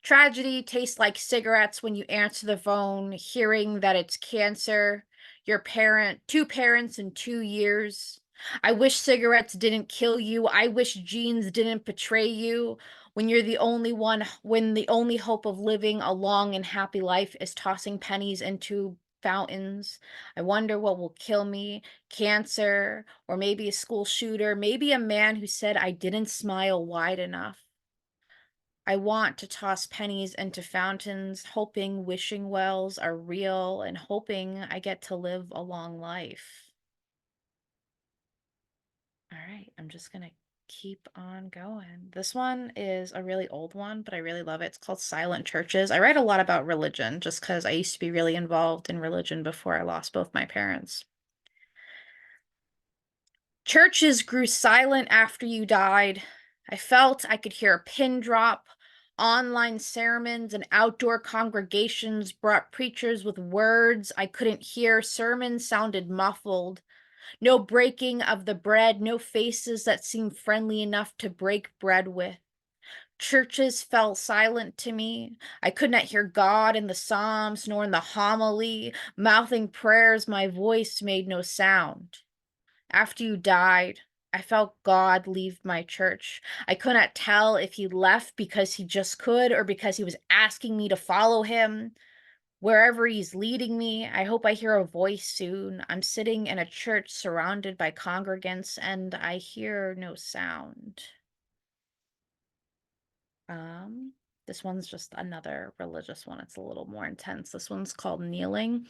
Tragedy tastes like cigarettes when you answer the phone, hearing that it's cancer, your parent, 2 parents in 2 years. I wish cigarettes didn't kill you. I wish jeans didn't betray you. When you're the only one, when the only hope of living a long and happy life is tossing pennies into fountains. I wonder what will kill me, cancer, or maybe a school shooter, maybe a man who said I didn't smile wide enough. I want to toss pennies into fountains, hoping wishing wells are real and hoping I get to live a long life. All right, I'm just going to keep on going. This one is a really old one, but I really love it. It's called Silent Churches. I write a lot about religion just because I used to be really involved in religion before I lost both my parents. Churches grew silent after you died. I felt I could hear a pin drop. Online sermons and outdoor congregations brought preachers with words I couldn't hear. Sermons sounded muffled. No breaking of the bread, no faces that seemed friendly enough to break bread with. Churches fell silent to me. I could not hear God in the Psalms nor in the homily. Mouthing prayers, my voice made no sound. After you died, I felt God leave my church. I could not tell if he left because he just could or because he was asking me to follow him. Wherever he's leading me, I hope I hear a voice soon. I'm sitting in a church surrounded by congregants and I hear no sound. This one's just another religious one. It's a little more intense. This one's called Kneeling.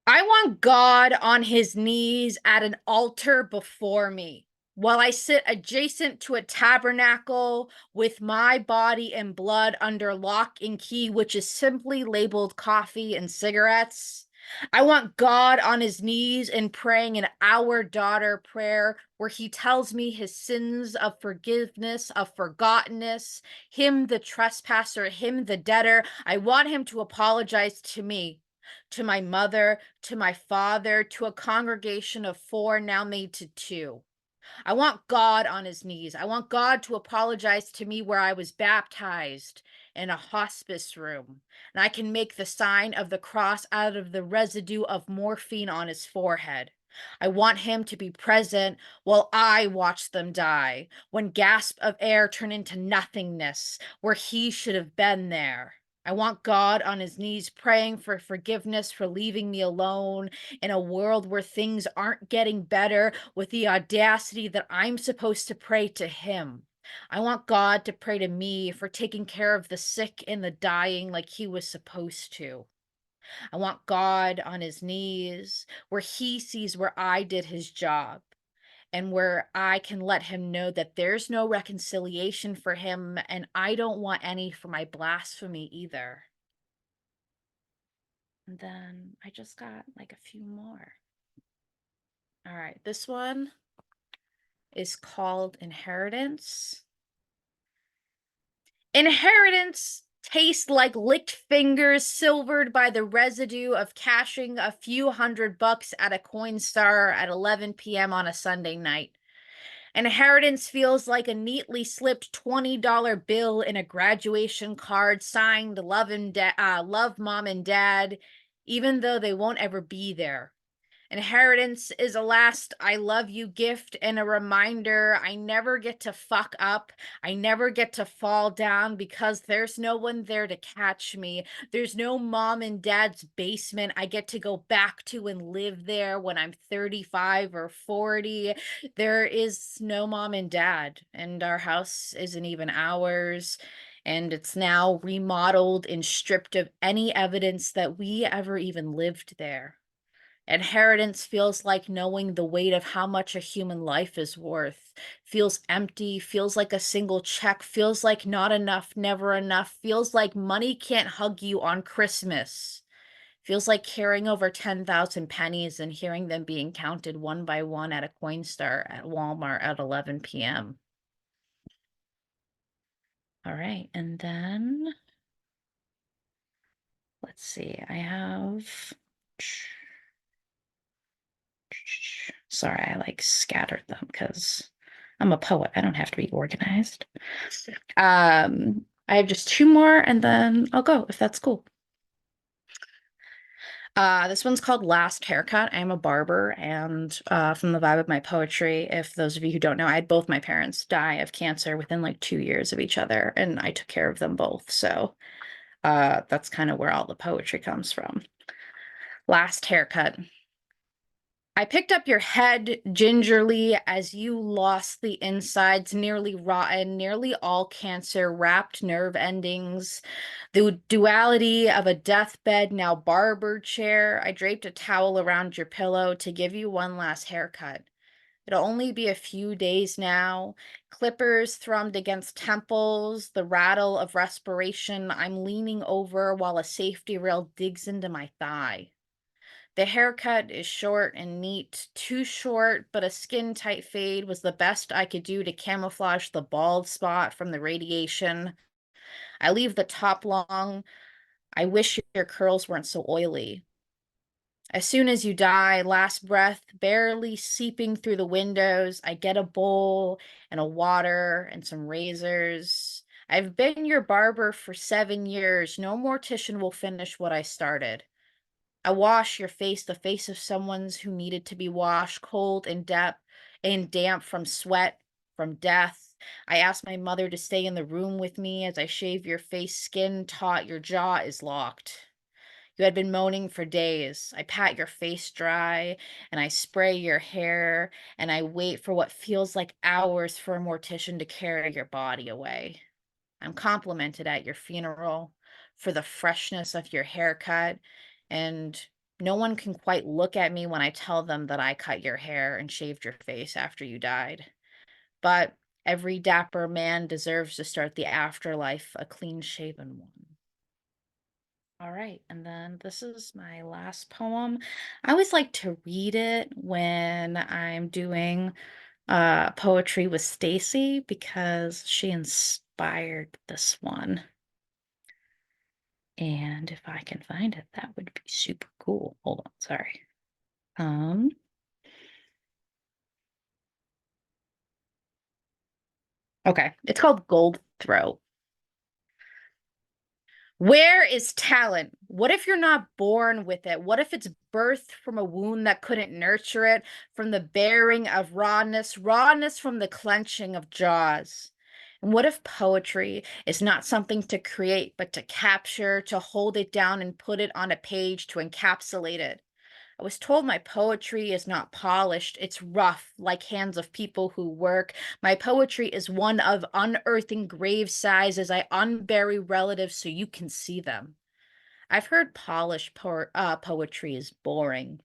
I want God on his knees at an altar before me, while I sit adjacent to a tabernacle with my body and blood under lock and key, which is simply labeled coffee and cigarettes. I want God on his knees and praying an Our Daughter prayer where he tells me his sins of forgiveness, of forgottenness, him the trespasser, him the debtor. I want him to apologize to me, to my mother, to my father, to a congregation of 4 now made to 2. I want God on his knees. I want God to apologize to me where I was baptized in a hospice room. And I can make the sign of the cross out of the residue of morphine on his forehead. I want him to be present while I watch them die, when gasps of air turn into nothingness, where he should have been there. I want God on his knees praying for forgiveness for leaving me alone in a world where things aren't getting better, with the audacity that I'm supposed to pray to him. I want God to pray to me for taking care of the sick and the dying like he was supposed to. I want God on his knees where he sees where I did his job, and where I can let him know that there's no reconciliation for him, and I don't want any for my blasphemy either. And then I just got like a few more. All right, this one is called Inheritance. Inheritance tastes like licked fingers silvered by the residue of cashing a few $100 at a Coinstar at 11 p.m. on a Sunday night. Inheritance feels like a neatly slipped $20 bill in a graduation card signed love mom and dad, even though they won't ever be there. Inheritance is a last I love you gift and a reminder I never get to fuck up. I never get to fall down because there's no one there to catch me. There's no mom and dad's basement I get to go back to and live there when I'm 35 or 40. There is no mom and dad, and our house isn't even ours. And it's now remodeled and stripped of any evidence that we ever even lived there. Inheritance feels like knowing the weight of how much a human life is worth. Feels empty, feels like a single check, feels like not enough, never enough, feels like money can't hug you on Christmas. Feels like carrying over 10,000 pennies and hearing them being counted one by one at a Coinstar at Walmart at 11 p.m. All right, and then let's see, I have... Sorry, I like scattered them because I'm a poet. I don't have to be organized. I have just two more and then I'll go if that's cool. This one's called Last Haircut. I'm a barber, and from the vibe of my poetry, if those of you who don't know, I had both my parents die of cancer within like 2 years of each other, and I took care of them both. So that's kind of where all the poetry comes from. Last Haircut. I picked up your head gingerly as you lost the insides, nearly rotten, nearly all cancer, wrapped nerve endings, the duality of a deathbed, now barber chair. I draped a towel around your pillow to give you one last haircut. It'll only be a few days now. Clippers thrummed against temples, the rattle of respiration. I'm leaning over while a safety rail digs into my thigh. The haircut is short and neat, too short, but a skin-tight fade was the best I could do to camouflage the bald spot from the radiation. I leave the top long. I wish your curls weren't so oily. As soon as you die, last breath barely seeping through the windows, I get a bowl and a water and some razors. I've been your barber for 7 years. No mortician will finish what I started. I wash your face, the face of someone who needed to be washed, cold and damp from sweat, from death. I asked my mother to stay in the room with me as I shave your face, skin taut, your jaw is locked. You had been moaning for days. I pat your face dry, and I spray your hair, and I wait for what feels like hours for a mortician to carry your body away. I'm complimented at your funeral for the freshness of your haircut, and no one can quite look at me when I tell them that I cut your hair and shaved your face after you died. But every dapper man deserves to start the afterlife a clean-shaven one. All right, and then this is my last poem. I always like to read it when I'm doing poetry with Stacy because she inspired this one. And if I can find it, that would be super cool. Hold on, sorry. Okay, it's called Gold Throat. Where is talent? What if you're not born with it? What if it's birthed from a wound that couldn't nurture it, from the bearing of rawness, rawness from the clenching of jaws? And what if poetry is not something to create, but to capture, to hold it down and put it on a page to encapsulate it? I was told my poetry is not polished. It's rough, like hands of people who work. My poetry is one of unearthing grave sighs as I unbury relatives so you can see them. I've heard polished poetry is boring.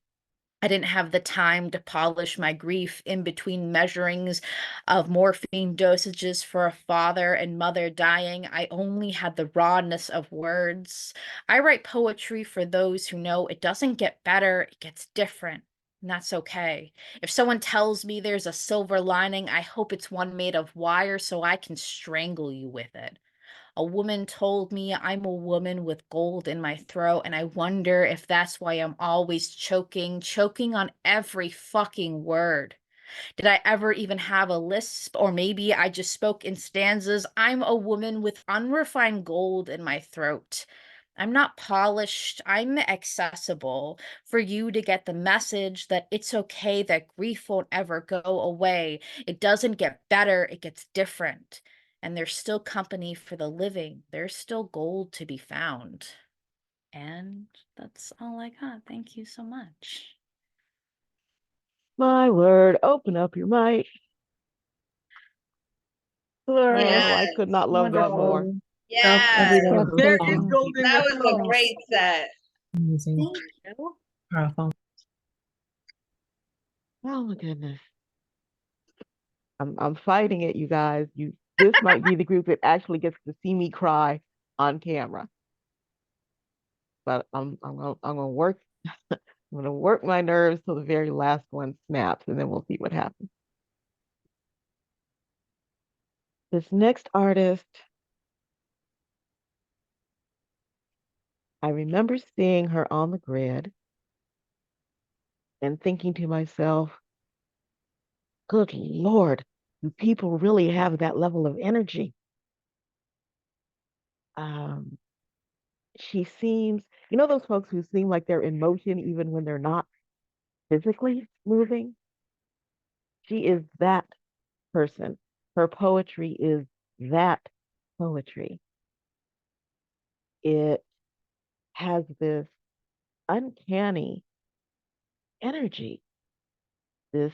I didn't have the time to polish my grief in between measurings of morphine dosages for a father and mother dying. I only had the rawness of words. I write poetry for those who know it doesn't get better, it gets different. And that's okay. If someone tells me there's a silver lining, I hope it's one made of wire so I can strangle you with it. A woman told me I'm a woman with gold in my throat, and I wonder if that's why I'm always choking on every fucking word. Did I ever even have a lisp? Or maybe I just spoke in stanzas. I'm a woman with unrefined gold in my throat. I'm not polished, I'm accessible for you to get the message that it's okay, that grief won't ever go away. It doesn't get better, it gets different. And there's still company for the living, there's still gold to be found. And that's all I got. Thank you so much. My word, open up your mic. Glorious. Oh, Yes. I could not love that more. Wonderful. Yes. There is Breathtaking. gold in That this was a house. great set. Amazing. Thank you. Powerful. Oh my goodness. I'm fighting it, you guys. This might be the group that actually gets to see me cry on camera. But I'm gonna work I'm gonna work my nerves till the very last one snaps, and then we'll see what happens. This next artist, I remember seeing her on the grid and thinking to myself, good Lord, do people really have that level of energy? Um, she seems, those folks who seem like they're in motion even when they're not physically moving? She is that person. Her poetry is that poetry. It has this uncanny energy, this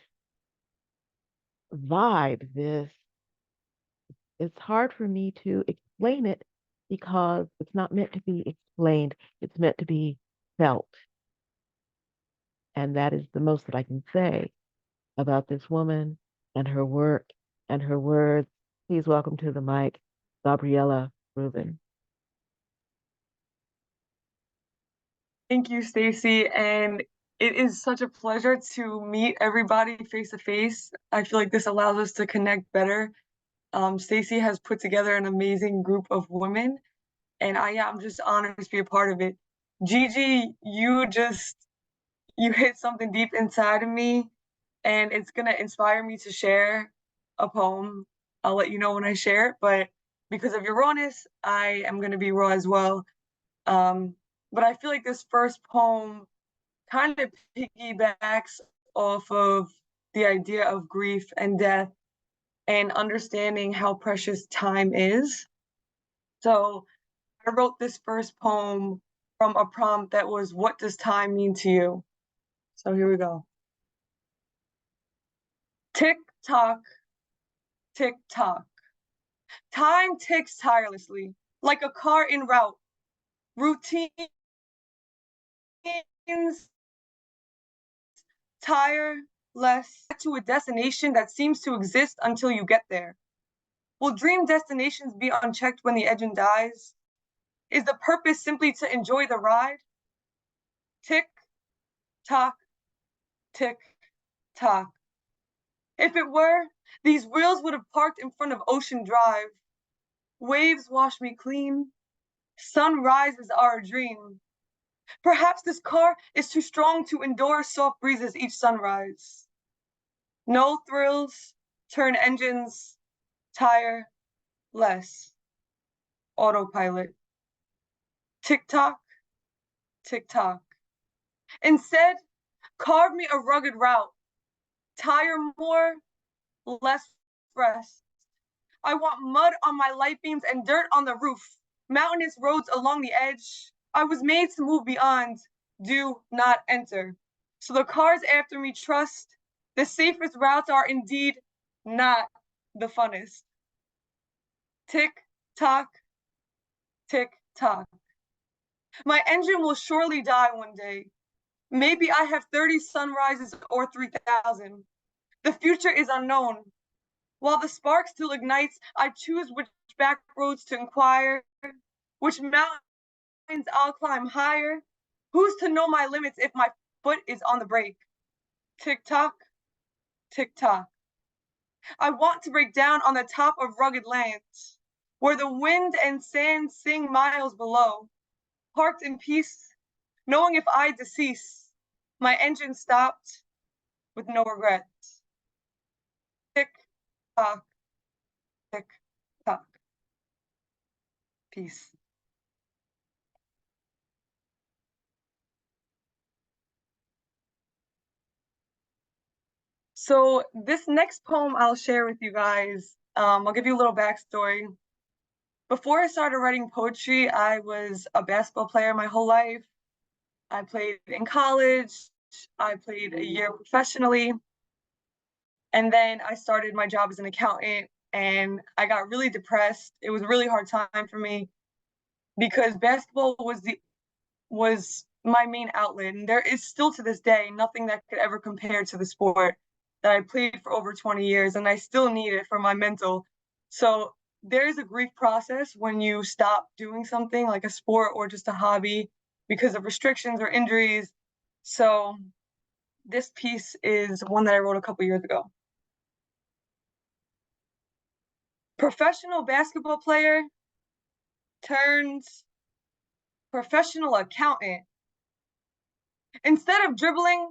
vibe, it's hard for me to explain it because it's not meant to be explained, it's meant to be felt. And that is the most that I can say about this woman and her work and her words. Please welcome to the mic, Gabriella Rubin. Thank you, Stacy. And it is such a pleasure to meet everybody face to face. I feel like this allows us to connect better. Stacy has put together an amazing group of women, and I'm just honored to be a part of it. Gigi, you hit something deep inside of me, and it's gonna inspire me to share a poem. I'll let you know when I share it, but because of your rawness, I am gonna be raw as well. Um, but I feel like this first poem kind of piggybacks off of the idea of grief and death and understanding how precious time is. So I wrote this first poem from a prompt that was, what does time mean to you? So here we go. Tick tock, tick tock. Time ticks tirelessly, like a car en route. Routines tire less to a destination that seems to exist until you get there. Will dream destinations be unchecked when the engine dies? Is the purpose simply to enjoy the ride? Tick, tock, tick, tock. If it were, these wheels would have parked in front of Ocean Drive. Waves wash me clean. Sunrises are a dream. Perhaps this car is too strong to endure soft breezes each sunrise. No thrills, turn engines, tire less. Autopilot. Tick tock, tick tock. Instead, carve me a rugged route. Tire more, less rest. I want mud on my light beams and dirt on the roof. Mountainous roads along the edge. I was made to move beyond. Do not enter. So the cars after me trust the safest routes are indeed not the funnest. Tick tock, tick tock. My engine will surely die one day. Maybe I have 30 sunrises or 3,000. The future is unknown. While the spark still ignites, I choose which back roads to inquire, which mountains I'll climb higher. Who's to know my limits if my foot is on the brake? Tick tock, tick tock. I want to break down on the top of rugged lands, where the wind and sand sing miles below. Parked in peace, knowing if I decease, my engine stopped with no regrets. Tick tock, tick tock. Peace. So this next poem I'll share with you guys, I'll give you a little backstory. Before I started writing poetry, I was a basketball player my whole life. I played in college. I played a year professionally. And then I started my job as an accountant and I got really depressed. It was a really hard time for me because basketball was my main outlet. And there is still to this day nothing that could ever compare to the sport that I played for over 20 years. And I still need it for my mental. So there is a grief process when you stop doing something like a sport or just a hobby because of restrictions or injuries. So this piece is one that I wrote a couple years ago. Professional basketball player turns professional accountant. Instead of dribbling,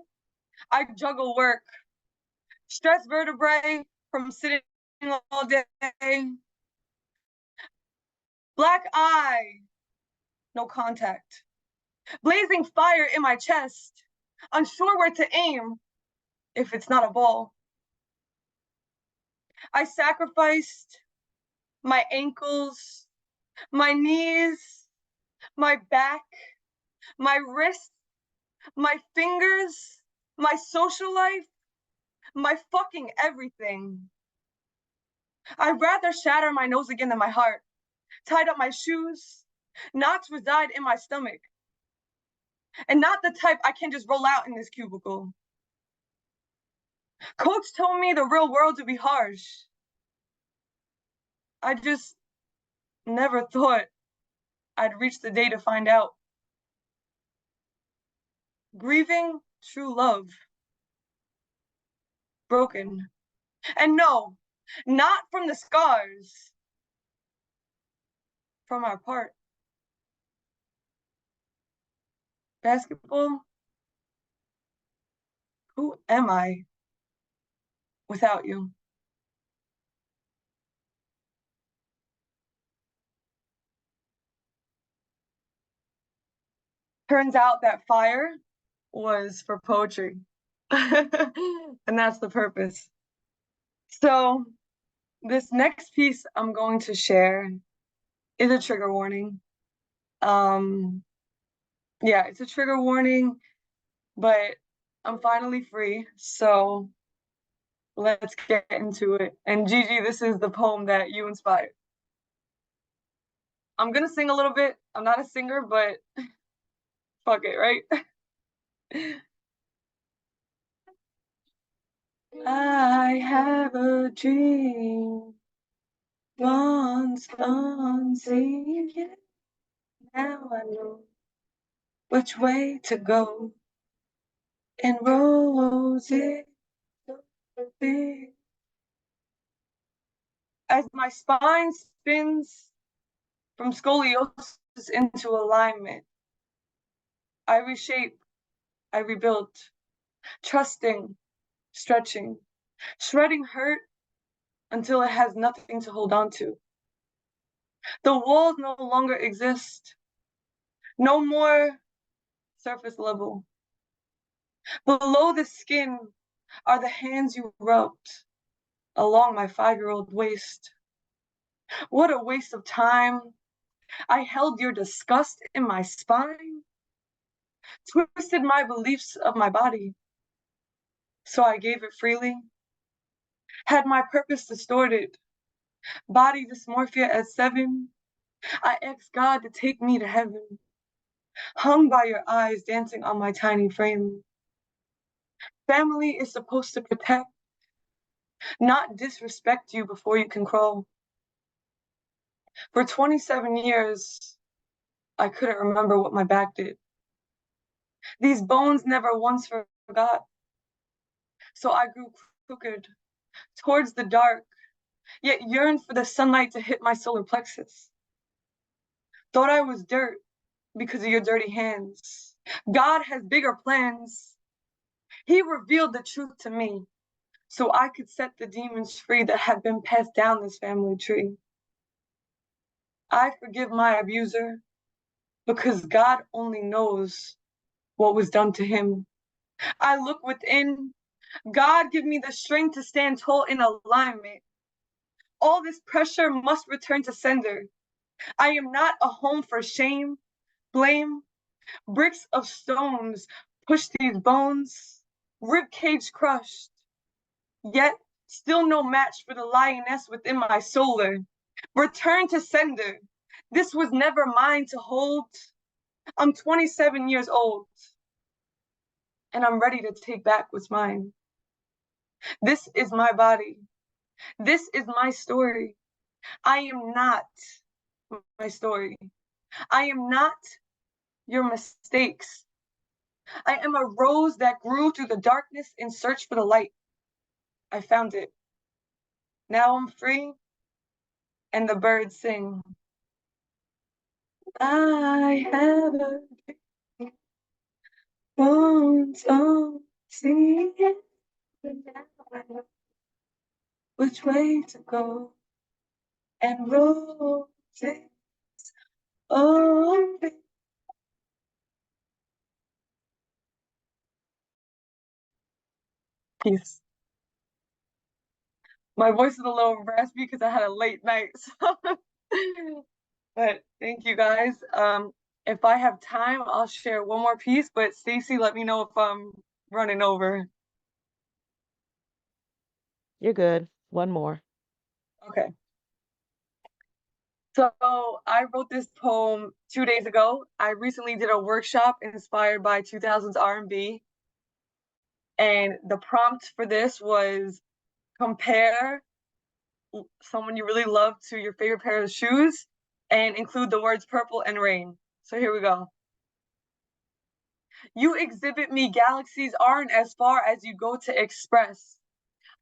I juggle work. Stress vertebrae from sitting all day. Black eye, no contact. Blazing fire in my chest, unsure where to aim if it's not a ball. I sacrificed my ankles, my knees, my back, my wrists, my fingers, my social life, my fucking everything. I'd rather shatter my nose again than my heart, tied up my shoes, knots reside in my stomach, and not the type I can just roll out in this cubicle. Coach told me the real world would be harsh. I just never thought I'd reach the day to find out. Grieving true love. Broken. And no, not from the scars, from our part. Basketball, who am I without you? Turns out that fire was for poetry. And that's the purpose. So this next piece I'm going to share is a trigger warning. Yeah, it's a trigger warning, but I'm finally free, so let's get into it. And Gigi, this is the poem that you inspired. I'm gonna sing a little bit. I'm not a singer, but fuck it, right? I have a dream, once unseen, yet now I know which way to go. And roses as my spine spins from scoliosis into alignment, I reshape, I rebuild, trusting, stretching, shredding hurt until it has nothing to hold on to. The walls no longer exist, no more surface level. Below the skin are the hands you rubbed along my 5-year-old waist. What a waste of time. I held your disgust in my spine, twisted my beliefs of my body, so I gave it freely. Had my purpose distorted, body dysmorphia at 7, I asked God to take me to heaven, hung by your eyes dancing on my tiny frame. Family is supposed to protect, not disrespect you before you can crawl. For 27 years, I couldn't remember what my back did. These bones never once forgot. So I grew crooked towards the dark, yet yearned for the sunlight to hit my solar plexus. Thought I was dirt because of your dirty hands. God has bigger plans. He revealed the truth to me. so I could set the demons free that have been passed down this family tree. I forgive my abuser because God only knows what was done to him. I look within. God, give me the strength to stand tall in alignment. All this pressure must return to sender. I am not a home for shame, blame. Bricks of stones push these bones, rib cage crushed. Yet still no match for the lioness within my solar. Return to sender. This was never mine to hold. I'm 27 years old, and I'm ready to take back what's mine. This is my body. This is my story. I am not my story. I am not your mistakes. I am a rose that grew through the darkness in search for the light. I found it. Now I'm free, and the birds sing. I have a dream. Don't see it. Which way to go and rotate. Oh, peace. My voice is a little raspy because I had a late night. But thank you guys. If I have time, I'll share one more piece, but Stacy, let me know if I'm running over. You're good. One more. Okay. So I wrote this poem 2 days ago. I recently did a workshop inspired by 2000s R&B. And the prompt for this was compare someone you really love to your favorite pair of shoes and include the words purple and rain. So here we go. You exhibit me galaxies aren't as far as you go to express.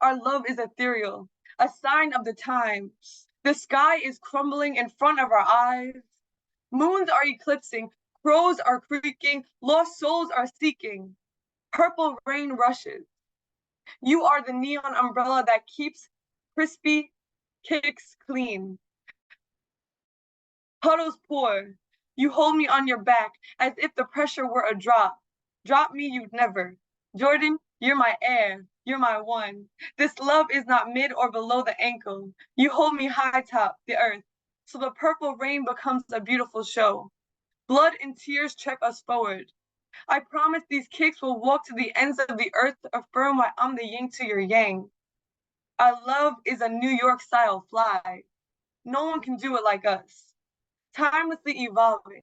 Our love is ethereal, a sign of the times. The sky is crumbling in front of our eyes. Moons are eclipsing, crows are creaking, lost souls are seeking. Purple rain rushes. You are the neon umbrella that keeps crispy kicks clean. Puddles pour. You hold me on your back as if the pressure were a drop. Drop me, you'd never. Jordan, you're my air. You're my one. This love is not mid or below the ankle. You hold me high top, the earth. So the purple rain becomes a beautiful show. Blood and tears trek us forward. I promise these kicks will walk to the ends of the earth to affirm why I'm the yin to your yang. Our love is a New York style fly. No one can do it like us. Timelessly evolving.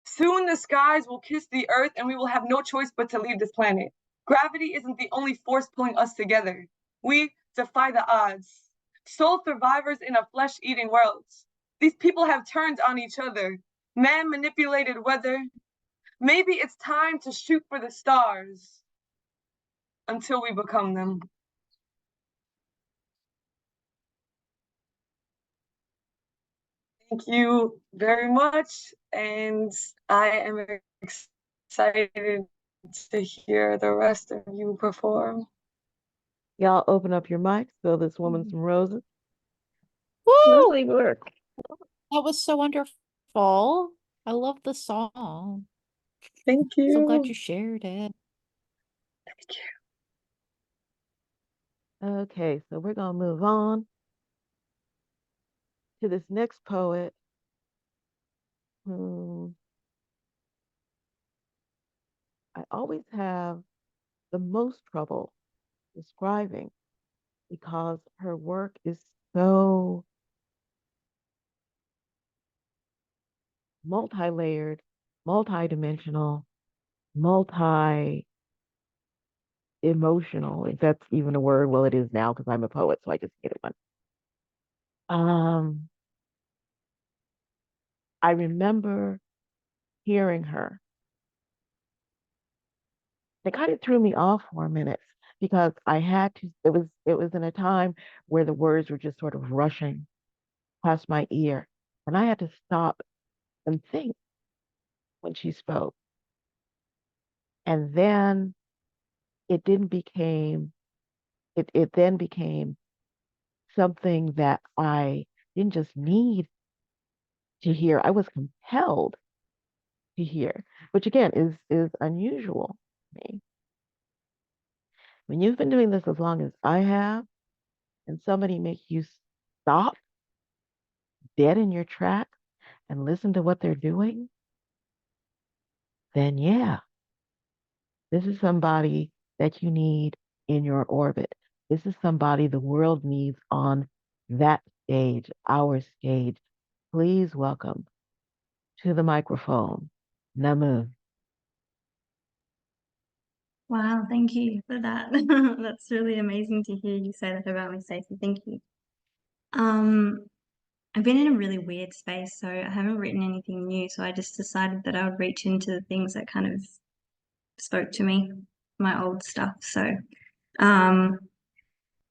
Soon the skies will kiss the earth and we will have no choice but to leave this planet. Gravity isn't the only force pulling us together. We defy the odds. Soul survivors in a flesh-eating world. These people have turned on each other. Man manipulated weather. Maybe it's time to shoot for the stars until we become them. Thank you very much, and I am excited to hear the rest of you perform. Y'all open up your mics, fill this woman some roses. Woo! Lovely work. That was so wonderful. I love the song. Thank So glad you. you shared it. Thank you. Okay, so we're gonna move on to this next poet whom I always have the most trouble describing because her work is so multi-layered, multi-dimensional, multi-emotional, if that's even a word. Well, it is now because I'm a poet, so I just get it one. I remember hearing her. It kind of threw me off for a minute because I had to, it was in a time where the words were just sort of rushing past my ear. And I had to stop and think when she spoke. And then it didn't became it then became something that I didn't just need to hear. I was compelled to hear, which again is unusual to me. When you've been doing this as long as I have, and somebody makes you stop dead in your tracks and listen to what they're doing, then yeah, this is somebody that you need in your orbit. This is somebody the world needs on that stage, our stage. Please welcome to the microphone, Namu. Wow, thank you for that. That's really amazing to hear you say that about me, Stacey. Thank you. I've been in a really weird space, so I haven't written anything new. So I just decided that I would reach into the things that kind of spoke to me, my old stuff. So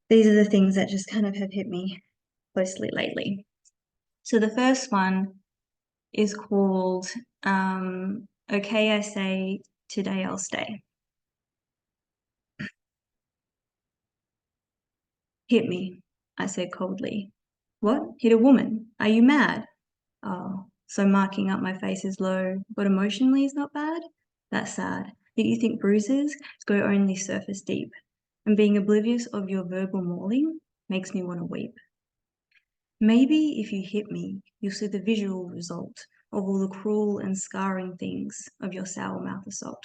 these are the things that just kind of have hit me closely lately. So the first one is called Okay, I Say, Today I'll Stay. Hit me, I said coldly. What? Hit a woman? Are you mad? Oh, so marking up my face is low, but emotionally is not bad? That's sad. That you think bruises go only surface deep, and being oblivious of your verbal mauling makes me want to weep. Maybe if you hit me, you'll see the visual result of all the cruel and scarring things of your sour mouth assault.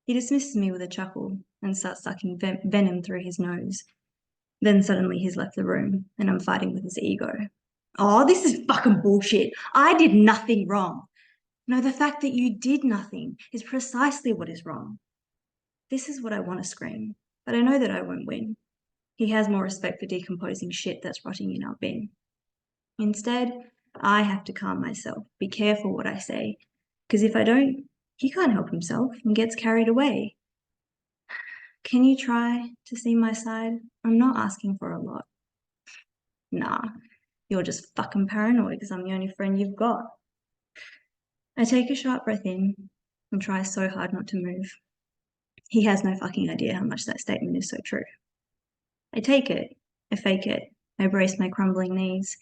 He dismisses me with a chuckle and starts sucking venom through his nose. Then suddenly he's left the room and I'm fighting with his ego. Oh, this is fucking bullshit. I did nothing wrong. No, the fact that you did nothing is precisely what is wrong. This is what I want to scream, but I know that I won't win. He has more respect for decomposing shit that's rotting in our bin. Instead, I have to calm myself, be careful what I say, because if I don't, he can't help himself and gets carried away. Can you try to see my side? I'm not asking for a lot. Nah, you're just fucking paranoid because I'm the only friend you've got. I take a sharp breath in and try so hard not to move. He has no fucking idea how much that statement is so true. I take it, I fake it, I brace my crumbling knees.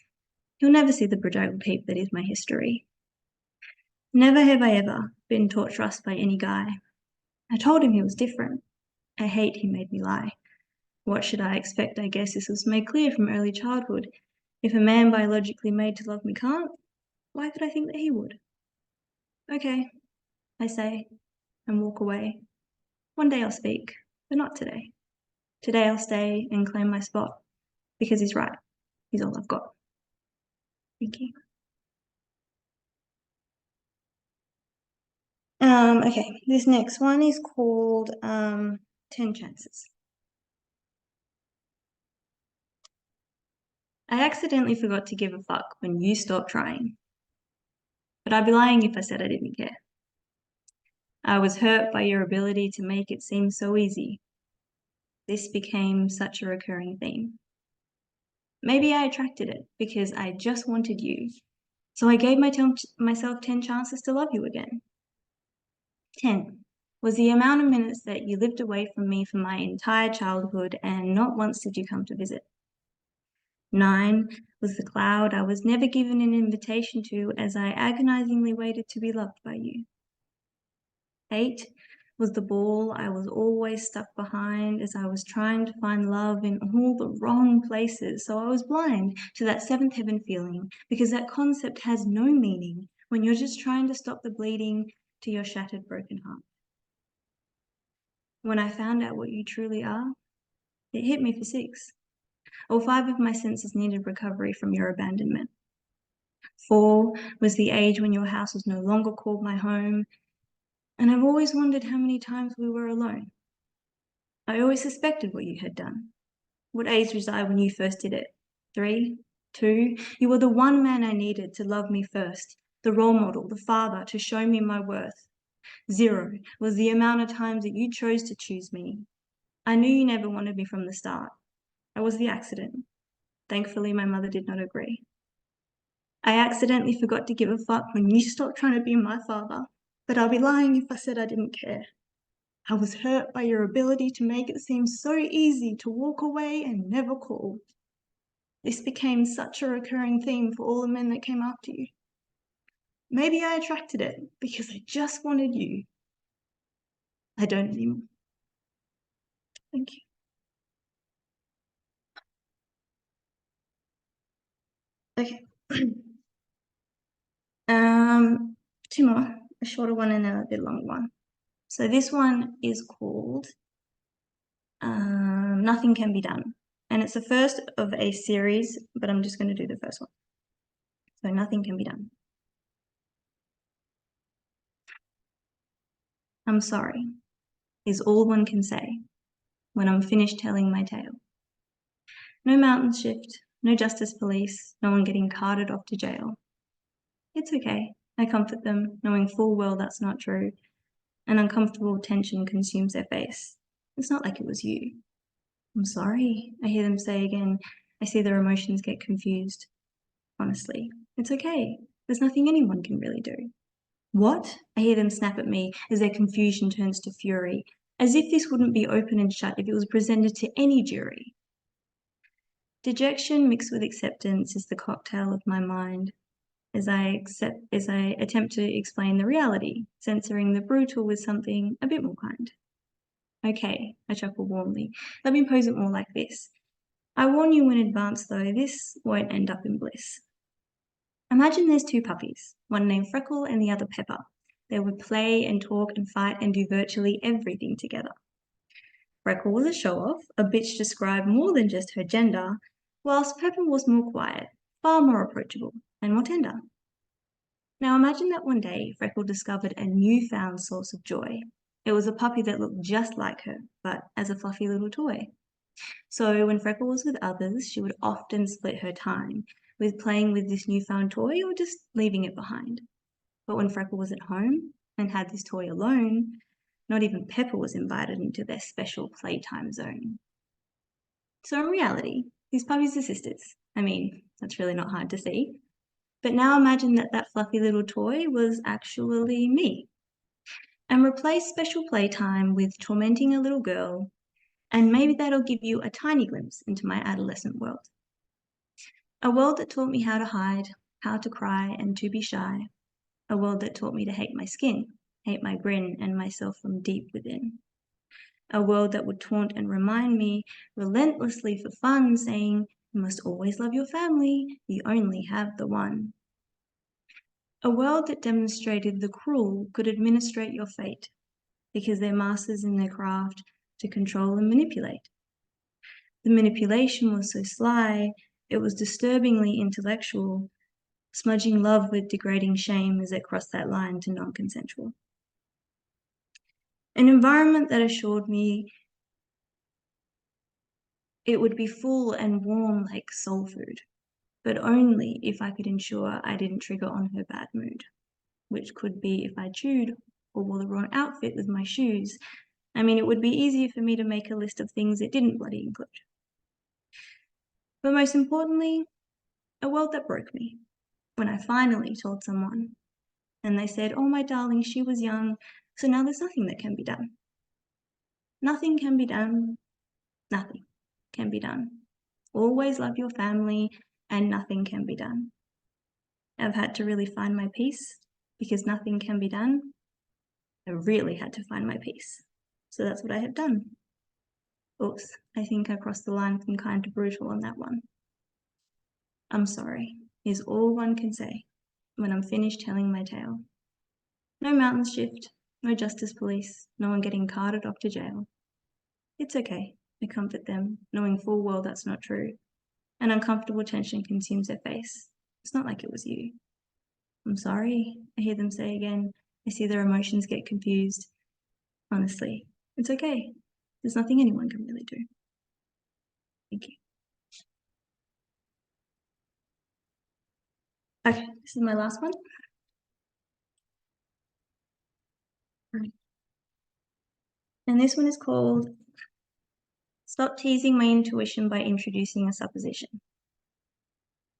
He'll never see the bedraggled heap that is my history. Never have I ever been taught trust by any guy. I told him he was different. I hate he made me lie. What should I expect? I guess this was made clear from early childhood. If a man biologically made to love me can't, why could I think that he would? Okay, I say, and walk away. One day I'll speak, but not today. Today I'll stay and claim my spot, because he's right. He's all I've got. Thank you. Okay, this next one is called 10 Chances. I accidentally forgot to give a fuck when you stopped trying. But I'd be lying if I said I didn't care. I was hurt by your ability to make it seem so easy. This became such a recurring theme. Maybe I attracted it because I just wanted you. So I gave myself 10 chances to love you again. 10 was the amount of minutes that you lived away from me for my entire childhood and not once did you come to visit. 9 was the cloud I was never given an invitation to as I agonizingly waited to be loved by you. 8 was the ball I was always stuck behind as I was trying to find love in all the wrong places, so I was blind to that seventh heaven feeling because that concept has no meaning when you're just trying to stop the bleeding to your shattered, broken heart. When I found out what you truly are, it hit me for 6. All 5 of my senses needed recovery from your abandonment. 4 was the age when your house was no longer called my home, and I've always wondered how many times we were alone. I always suspected what you had done. What age was I when you first did it? 3? 2? You were the one man I needed to love me first, the role model, the father to show me my worth. 0 was the amount of times that you chose to choose me. I knew you never wanted me from the start. I was the accident. Thankfully, my mother did not agree. I accidentally forgot to give a fuck when you stopped trying to be my father, but I'll be lying if I said I didn't care. I was hurt by your ability to make it seem so easy to walk away and never call. This became such a recurring theme for all the men that came after you. Maybe I attracted it because I just wanted you. I don't anymore. Thank you. Okay. Two more, a shorter one and a bit longer one. So this one is called Nothing Can Be Done. And it's the first of a series, but I'm just going to do the first one. So nothing can be done. I'm sorry, is all one can say when I'm finished telling my tale. No mountain shift, no justice police, no one getting carted off to jail. It's okay, I comfort them, knowing full well that's not true. An uncomfortable tension consumes their face. It's not like it was you. I'm sorry, I hear them say again. I see their emotions get confused. Honestly, it's okay. There's nothing anyone can really do. What? I hear them snap at me as their confusion turns to fury, as if this wouldn't be open and shut if it was presented to any jury. Dejection mixed with acceptance is the cocktail of my mind as I attempt to explain the reality, censoring the brutal with something a bit more kind. Okay, I chuckle warmly. Let me pose it more like this. I warn you in advance, though, this won't end up in bliss. Imagine there's two puppies, one named Freckle and the other Pepper. They would play and talk and fight and do virtually everything together. Freckle was a show-off, a bitch described more than just her gender, whilst Pepper was more quiet, far more approachable, and more tender. Now imagine that one day Freckle discovered a newfound source of joy. It was a puppy that looked just like her, but as a fluffy little toy. So when Freckle was with others, she would often split her time with playing with this newfound toy or just leaving it behind. But when Freckle was at home and had this toy alone, not even Pepper was invited into their special playtime zone. So in reality, these puppies are sisters. I mean, that's really not hard to see. But now imagine that that fluffy little toy was actually me. And replace special playtime with tormenting a little girl, and maybe that'll give you a tiny glimpse into my adolescent world. A world that taught me how to hide, how to cry, and to be shy. A world that taught me to hate my skin, hate my grin, and myself from deep within. A world that would taunt and remind me relentlessly for fun, saying, you must always love your family, you only have the one. A world that demonstrated the cruel could administrate your fate, because they're masters in their craft to control and manipulate. The manipulation was so sly, it was disturbingly intellectual, smudging love with degrading shame as it crossed that line to non-consensual. An environment that assured me it would be full and warm like soul food, but only if I could ensure I didn't trigger on her bad mood, which could be if I chewed or wore the wrong outfit with my shoes. I mean, it would be easier for me to make a list of things it didn't bloody include. But most importantly, a world that broke me when I finally told someone and they said, oh my darling, she was young, so now there's nothing that can be done. Nothing can be done, nothing can be done. Always love your family and nothing can be done. I've had to really find my peace because nothing can be done. I really had to find my peace. So that's what I have done. Oops, I think I crossed the line from kind to brutal on that one. I'm sorry, is all one can say when I'm finished telling my tale. No mountains shift, no justice police, no one getting carted off to jail. It's okay, I comfort them, knowing full well that's not true. An uncomfortable tension consumes their face. It's not like it was you. I'm sorry, I hear them say again. I see their emotions get confused. Honestly, it's okay. There's nothing anyone can really do. Thank you. Okay, this is my last one. And this one is called Stop Teasing My Intuition by Introducing a Supposition.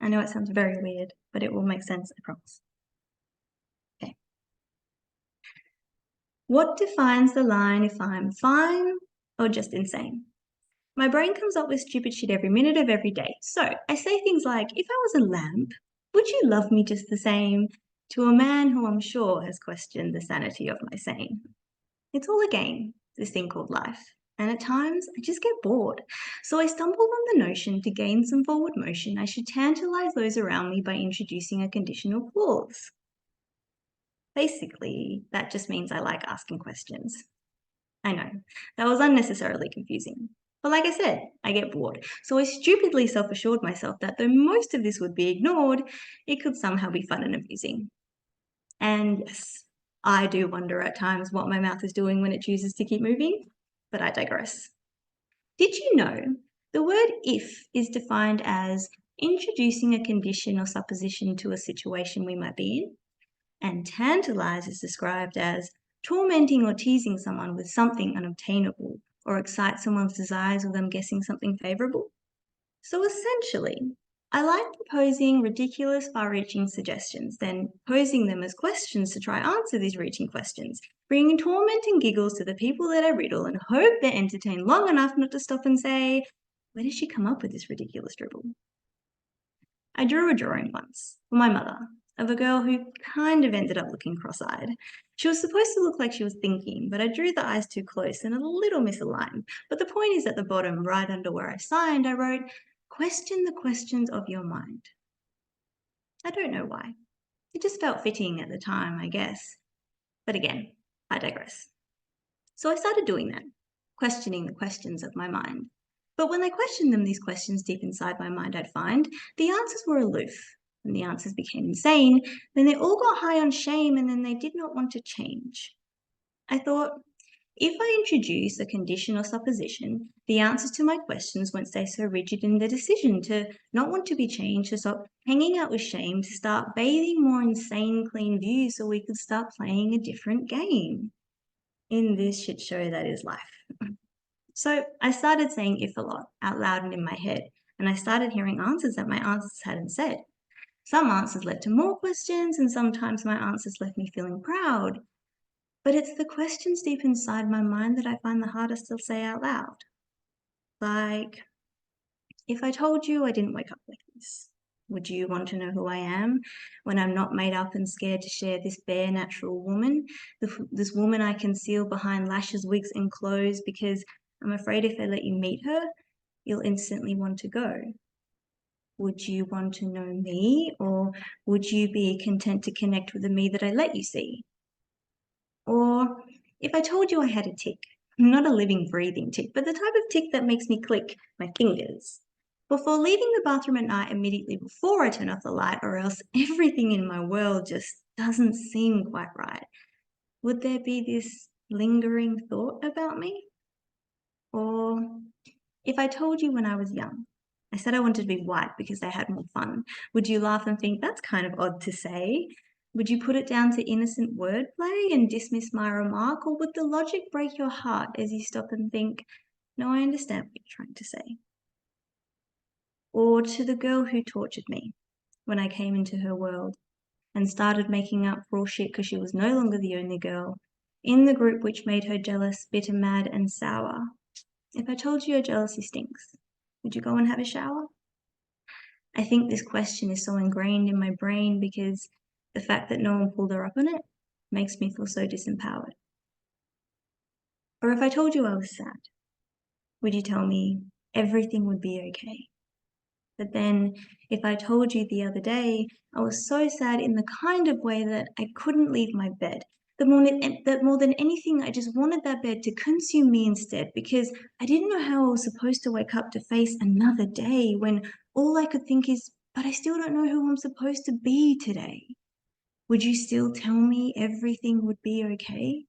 I know it sounds very weird, but it will make sense, I promise. Okay. What defines the line if I'm fine or just insane? My brain comes up with stupid shit every minute of every day. So I say things like, if I was a lamp, would you love me just the same? To a man who I'm sure has questioned the sanity of my saying. It's all a game, this thing called life. And at times, I just get bored. So I stumbled on the notion to gain some forward motion, I should tantalize those around me by introducing a conditional clause. Basically, that just means I like asking questions. I know, that was unnecessarily confusing. But like I said, I get bored. So I stupidly self-assured myself that though most of this would be ignored, it could somehow be fun and amusing. And yes, I do wonder at times what my mouth is doing when it chooses to keep moving, but I digress. Did you know the word if is defined as introducing a condition or supposition to a situation we might be in? And tantalize is described as tormenting or teasing someone with something unobtainable or excite someone's desires with them guessing something favorable. So essentially, I like proposing ridiculous, far-reaching suggestions, then posing them as questions to try answer these reaching questions, bringing torment and giggles to the people that I riddle and hope they're entertained long enough not to stop and say, where did she come up with this ridiculous dribble? I drew a drawing once for my mother of a girl who kind of ended up looking cross-eyed. She was supposed to look like she was thinking, but I drew the eyes too close and a little misaligned. But the point is at the bottom, right under where I signed, I wrote, question the questions of your mind. I don't know why. It just felt fitting at the time, I guess. But again, I digress. So I started doing that, questioning the questions of my mind. But when I questioned them, these questions deep inside my mind, I'd find the answers were aloof. When the answers became insane, then they all got high on shame and then they did not want to change. I thought, if I introduce a condition or supposition, the answers to my questions won't stay so rigid in the decision to not want to be changed, to stop hanging out with shame, to start bathing more in sane, clean views so we could start playing a different game in this shit show that is life. So I started saying if a lot out loud and in my head, and I started hearing answers that my answers hadn't said. Some answers led to more questions, and sometimes my answers left me feeling proud. But it's the questions deep inside my mind that I find the hardest to say out loud. Like, if I told you I didn't wake up like this, would you want to know who I am when I'm not made up and scared to share this bare natural woman? This woman I conceal behind lashes, wigs, and clothes because I'm afraid if I let you meet her, you'll instantly want to go. Would you want to know me, or would you be content to connect with the me that I let you see? Or if I told you I had a tick, not a living, breathing tick, but the type of tick that makes me click my fingers before leaving the bathroom at night immediately before I turn off the light, or else everything in my world just doesn't seem quite right, would there be this lingering thought about me? Or if I told you when I was young, I said I wanted to be white because they had more fun, would you laugh and think that's kind of odd to say? Would you put it down to innocent wordplay and dismiss my remark, or would the logic break your heart as you stop and think, no, I understand what you're trying to say? Or to the girl who tortured me when I came into her world and started making up raw shit because she was no longer the only girl in the group which made her jealous, bitter, mad, and sour. If I told you your jealousy stinks, would you go and have a shower? I think this question is so ingrained in my brain because the fact that no one pulled her up on it makes me feel so disempowered. Or if I told you I was sad, would you tell me everything would be okay? But then if I told you the other day I was so sad in the kind of way that I couldn't leave my bed, that more than anything I just wanted that bed to consume me instead because I didn't know how I was supposed to wake up to face another day when all I could think is, but I still don't know who I'm supposed to be today. Would you still tell me everything would be okay?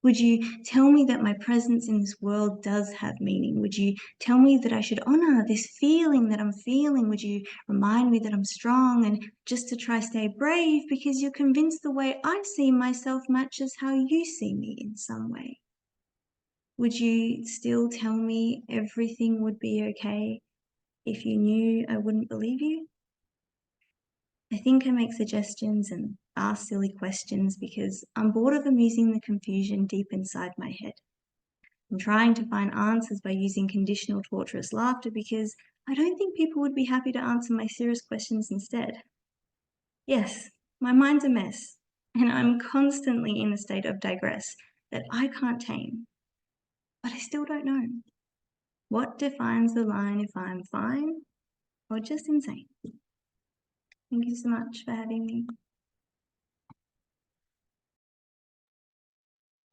Would you tell me that my presence in this world does have meaning? Would you tell me that I should honor this feeling that I'm feeling? Would you remind me that I'm strong and just to try stay brave because you're convinced the way I see myself matches how you see me in some way? Would you still tell me everything would be okay if you knew I wouldn't believe you? I think I make suggestions and ask silly questions because I'm bored of amusing the confusion deep inside my head. I'm trying to find answers by using conditional torturous laughter because I don't think people would be happy to answer my serious questions instead. Yes, my mind's a mess, and I'm constantly in a state of digress that I can't tame. But I still don't know. What defines the line if I'm fine or just insane? Thank you so much for having me.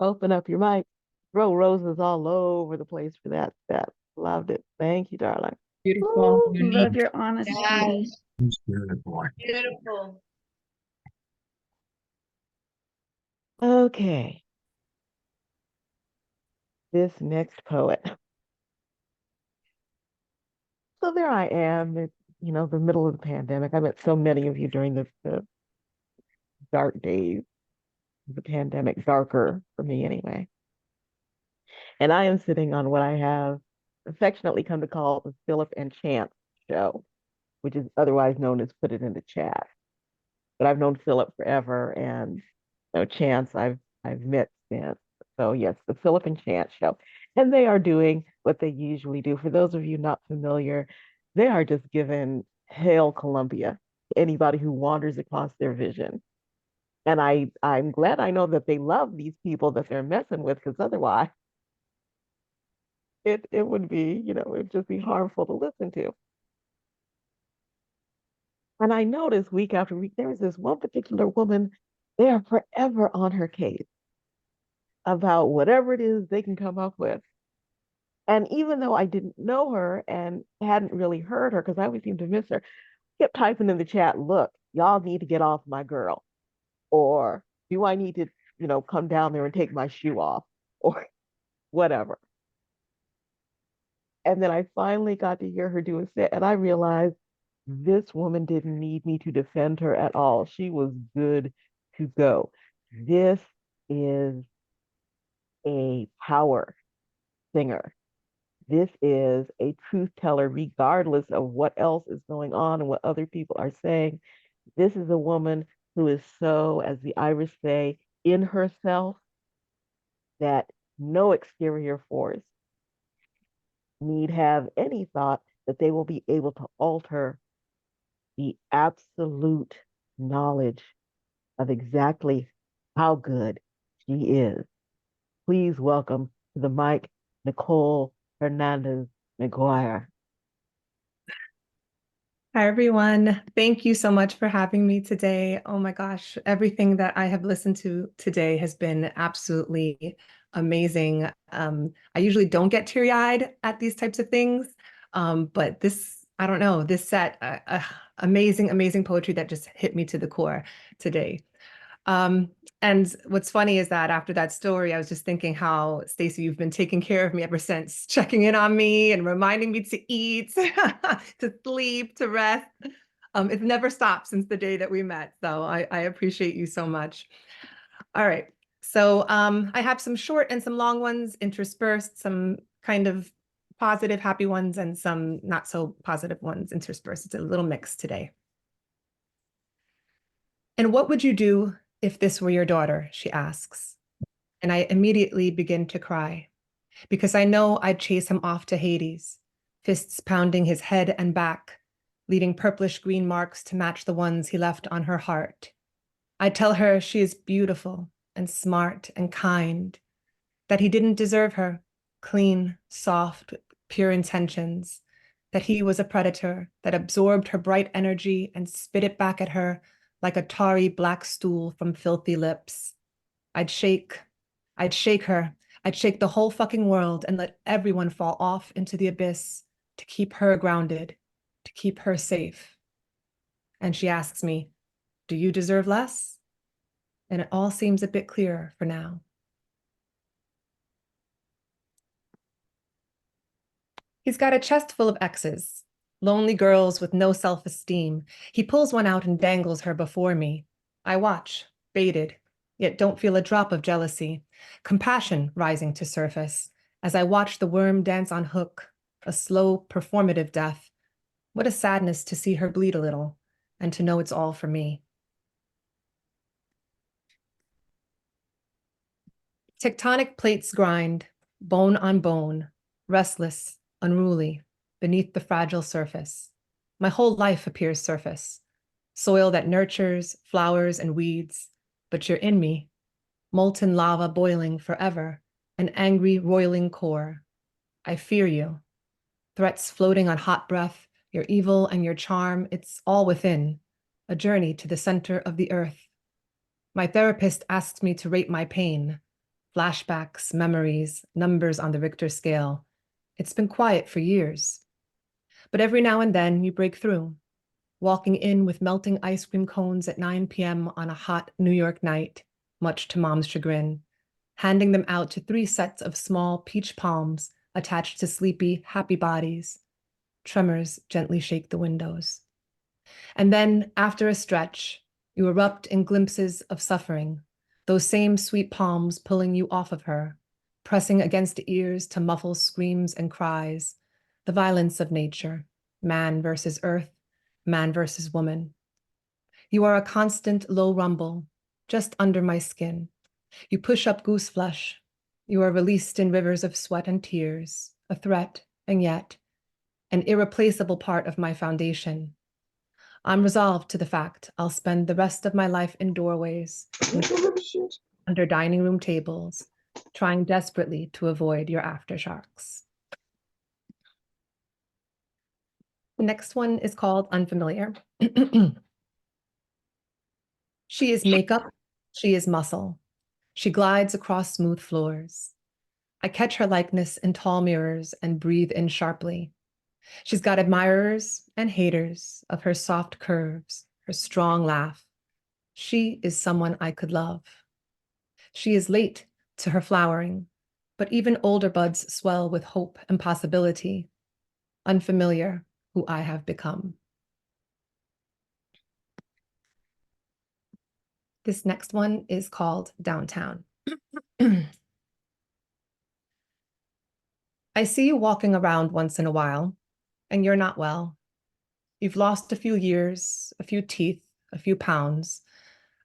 Open up your mic. Throw roses all over the place for that. That loved it. Thank you, darling. Beautiful, Love unique. your honesty. Yes, beautiful. Okay, this next poet. So there I am, the middle of the pandemic. I met so many of you during the dark days of the pandemic, darker for me anyway. And I am sitting on what I have affectionately come to call the Philip and Chance show, which is otherwise known as Put It in the Chat. But I've known Philip forever, and Chance I've met since. So yes, the Philip and Chance show, and they are doing what they usually do. For those of you not familiar, they are just giving Hail Columbia to anybody who wanders across their vision. And I'm glad I know that they love these people that they're messing with, because otherwise it would be, it would just be harmful to listen to. And I notice week after week, there is this one particular woman, they are forever on her case about whatever it is they can come up with. And even though I didn't know her and hadn't really heard her, because I always seem to miss her, kept typing in the chat, look, y'all need to get off my girl. Or do I need to, come down there and take my shoe off? Or whatever. And then I finally got to hear her do a set, and I realized this woman didn't need me to defend her at all. She was good to go. This is a power singer. This is a truth teller, regardless of what else is going on and what other people are saying. This is a woman who is so, as the Irish say, in herself, that no exterior force need have any thought that they will be able to alter the absolute knowledge of exactly how good she is. Please welcome to the mic, Nicole Hernandez McGuire. Hi, everyone. Thank you so much for having me today. Oh my gosh, everything that I have listened to today has been absolutely amazing. I usually don't get teary-eyed at these types of things, but this, I don't know, this set, amazing, amazing poetry that just hit me to the core today. And what's funny is that after that story, I was just thinking how, Stacey, you've been taking care of me ever since, checking in on me and reminding me to eat, to sleep, to rest. It's never stopped since the day that we met. So I appreciate you so much. All right. So I have some short and some long ones interspersed, some kind of positive, happy ones, and some not so positive ones interspersed. It's a little mix today. And what would you do if this were your daughter? She asks. And I immediately begin to cry because I know I'd chase him off to Hades, fists pounding his head and back, leaving purplish green marks to match the ones he left on her heart. I'd tell her she is beautiful and smart and kind, that he didn't deserve her, clean, soft, pure intentions, that he was a predator that absorbed her bright energy and spit it back at her like a tarry black stool from filthy lips. I'd shake her. I'd shake the whole fucking world and let everyone fall off into the abyss to keep her grounded, to keep her safe. And she asks me, do you deserve less? And it all seems a bit clearer for now. He's got a chest full of exes, lonely girls with no self-esteem. He pulls one out and dangles her before me. I watch, baited, yet don't feel a drop of jealousy, compassion rising to surface as I watch the worm dance on hook, a slow, performative death. What a sadness to see her bleed a little and to know it's all for me. Tectonic plates grind, bone on bone, restless, unruly, beneath the fragile surface. My whole life appears surface, soil that nurtures flowers and weeds, but you're in me, molten lava boiling forever, an angry, roiling core. I fear you. Threats floating on hot breath, your evil and your charm, it's all within, a journey to the center of the earth. My therapist asked me to rate my pain, flashbacks, memories, numbers on the Richter scale. It's been quiet for years. But every now and then you break through, walking in with melting ice cream cones at 9 p.m. on a hot New York night, much to Mom's chagrin, handing them out to 3 sets of small peach palms attached to sleepy, happy bodies. Tremors gently shake the windows. And then, after a stretch, you erupt in glimpses of suffering, those same sweet palms pulling you off of her, pressing against ears to muffle screams and cries, the violence of nature, man versus earth, man versus woman. You are a constant low rumble, just under my skin. You push up goose flesh. You are released in rivers of sweat and tears, a threat, and yet, an irreplaceable part of my foundation. I'm resolved to the fact I'll spend the rest of my life in doorways, under dining room tables, trying desperately to avoid your aftershocks. The next one is called Unfamiliar. She is makeup, she is muscle. She glides across smooth floors. I catch her likeness in tall mirrors and breathe in sharply. She's got admirers and haters of her soft curves, her strong laugh. She is someone I could love. She is late to her flowering, but even older buds swell with hope and possibility. Unfamiliar who I have become. This next one is called Downtown. I see you walking around once in a while, and you're not well. You've lost a few years, a few teeth, a few pounds.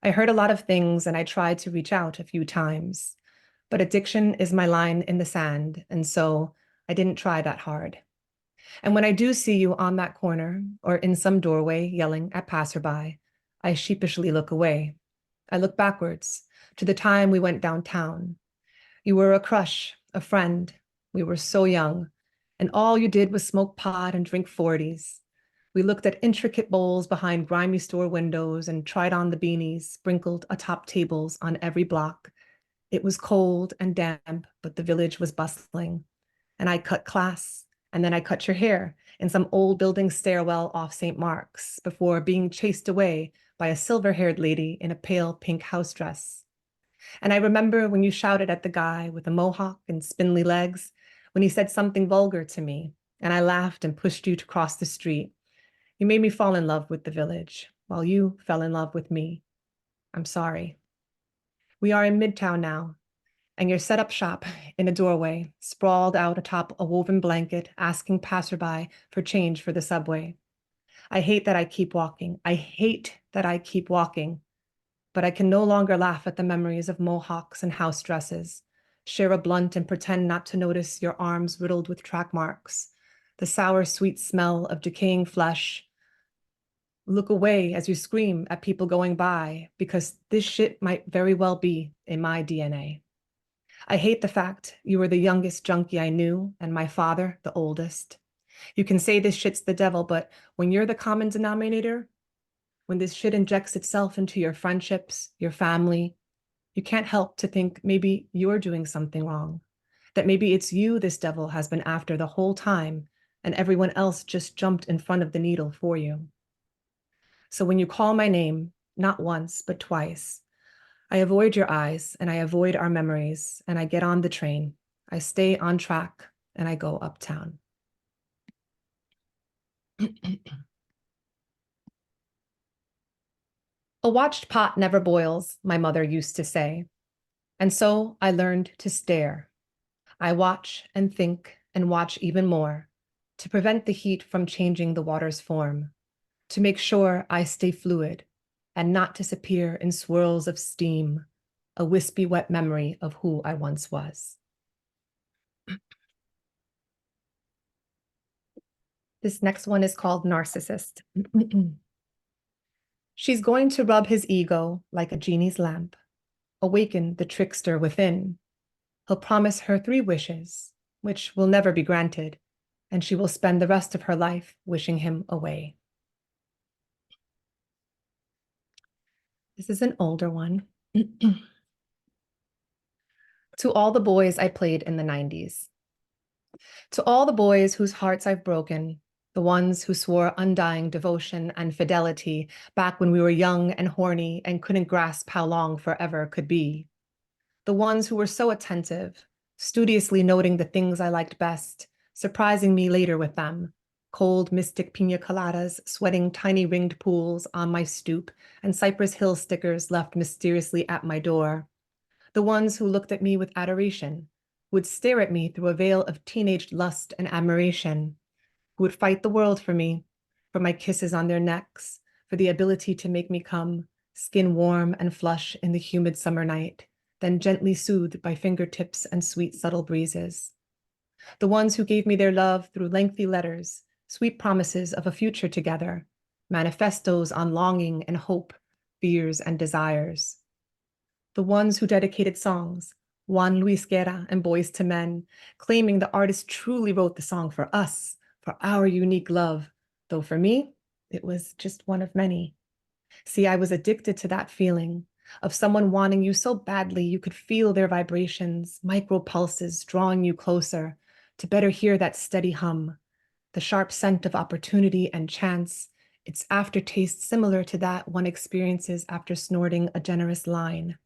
I heard a lot of things and I tried to reach out a few times, but addiction is my line in the sand, and so I didn't try that hard. And when I do see you on that corner or in some doorway yelling at passerby, I sheepishly look away. I look backwards to the time we went downtown. You were a crush, a friend. We were so young, and all you did was smoke pot and drink 40s. We looked at intricate bowls behind grimy store windows and tried on the beanies sprinkled atop tables on every block. It was cold and damp, but the village was bustling. And I cut class, and then I cut your hair in some old building stairwell off St. Mark's before being chased away by a silver-haired lady in a pale pink house dress. And I remember when you shouted at the guy with a mohawk and spindly legs, when he said something vulgar to me, and I laughed and pushed you to cross the street. You made me fall in love with the village, while you fell in love with me. I'm sorry. We are in Midtown now, and you're set up shop in a doorway, sprawled out atop a woven blanket, asking passerby for change for the subway. I hate that I keep walking. I hate that I keep walking. But I can no longer laugh at the memories of mohawks and house dresses, share a blunt and pretend not to notice your arms riddled with track marks, the sour, sweet smell of decaying flesh. Look away as you scream at people going by, because this shit might very well be in my DNA. I hate the fact you were the youngest junkie I knew, and my father, the oldest. You can say this shit's the devil, but when you're the common denominator, when this shit injects itself into your friendships, your family, you can't help to think maybe you're doing something wrong, that maybe it's you this devil has been after the whole time, and everyone else just jumped in front of the needle for you. So when you call my name, not once, but twice, I avoid your eyes and I avoid our memories, and I get on the train. I stay on track and I go uptown. A watched pot never boils, my mother used to say. And so I learned to stare. I watch and think and watch even more to prevent the heat from changing the water's form, to make sure I stay fluid and not disappear in swirls of steam, a wispy wet memory of who I once was. This next one is called Narcissist. She's going to rub his ego like a genie's lamp, awaken the trickster within. He'll promise her 3 wishes, which will never be granted, and she will spend the rest of her life wishing him away. This is an older one. To all the boys I played in the 90s. To all the boys whose hearts I've broken, the ones who swore undying devotion and fidelity back when we were young and horny and couldn't grasp how long forever could be. The ones who were so attentive, studiously noting the things I liked best, surprising me later with them. Cold, mystic pina coladas, sweating tiny ringed pools on my stoop, and Cypress Hill stickers left mysteriously at my door. The ones who looked at me with adoration, would stare at me through a veil of teenage lust and admiration, who would fight the world for me, for my kisses on their necks, for the ability to make me come, skin warm and flush in the humid summer night, then gently soothed by fingertips and sweet subtle breezes. The ones who gave me their love through lengthy letters, sweet promises of a future together, manifestos on longing and hope, fears and desires. The ones who dedicated songs, Juan Luis Guerra and Boys to Men, claiming the artist truly wrote the song for us, for our unique love, though for me, it was just one of many. See, I was addicted to that feeling of someone wanting you so badly you could feel their vibrations, micro pulses drawing you closer to better hear that steady hum, the sharp scent of opportunity and chance, its aftertaste similar to that one experiences after snorting a generous line.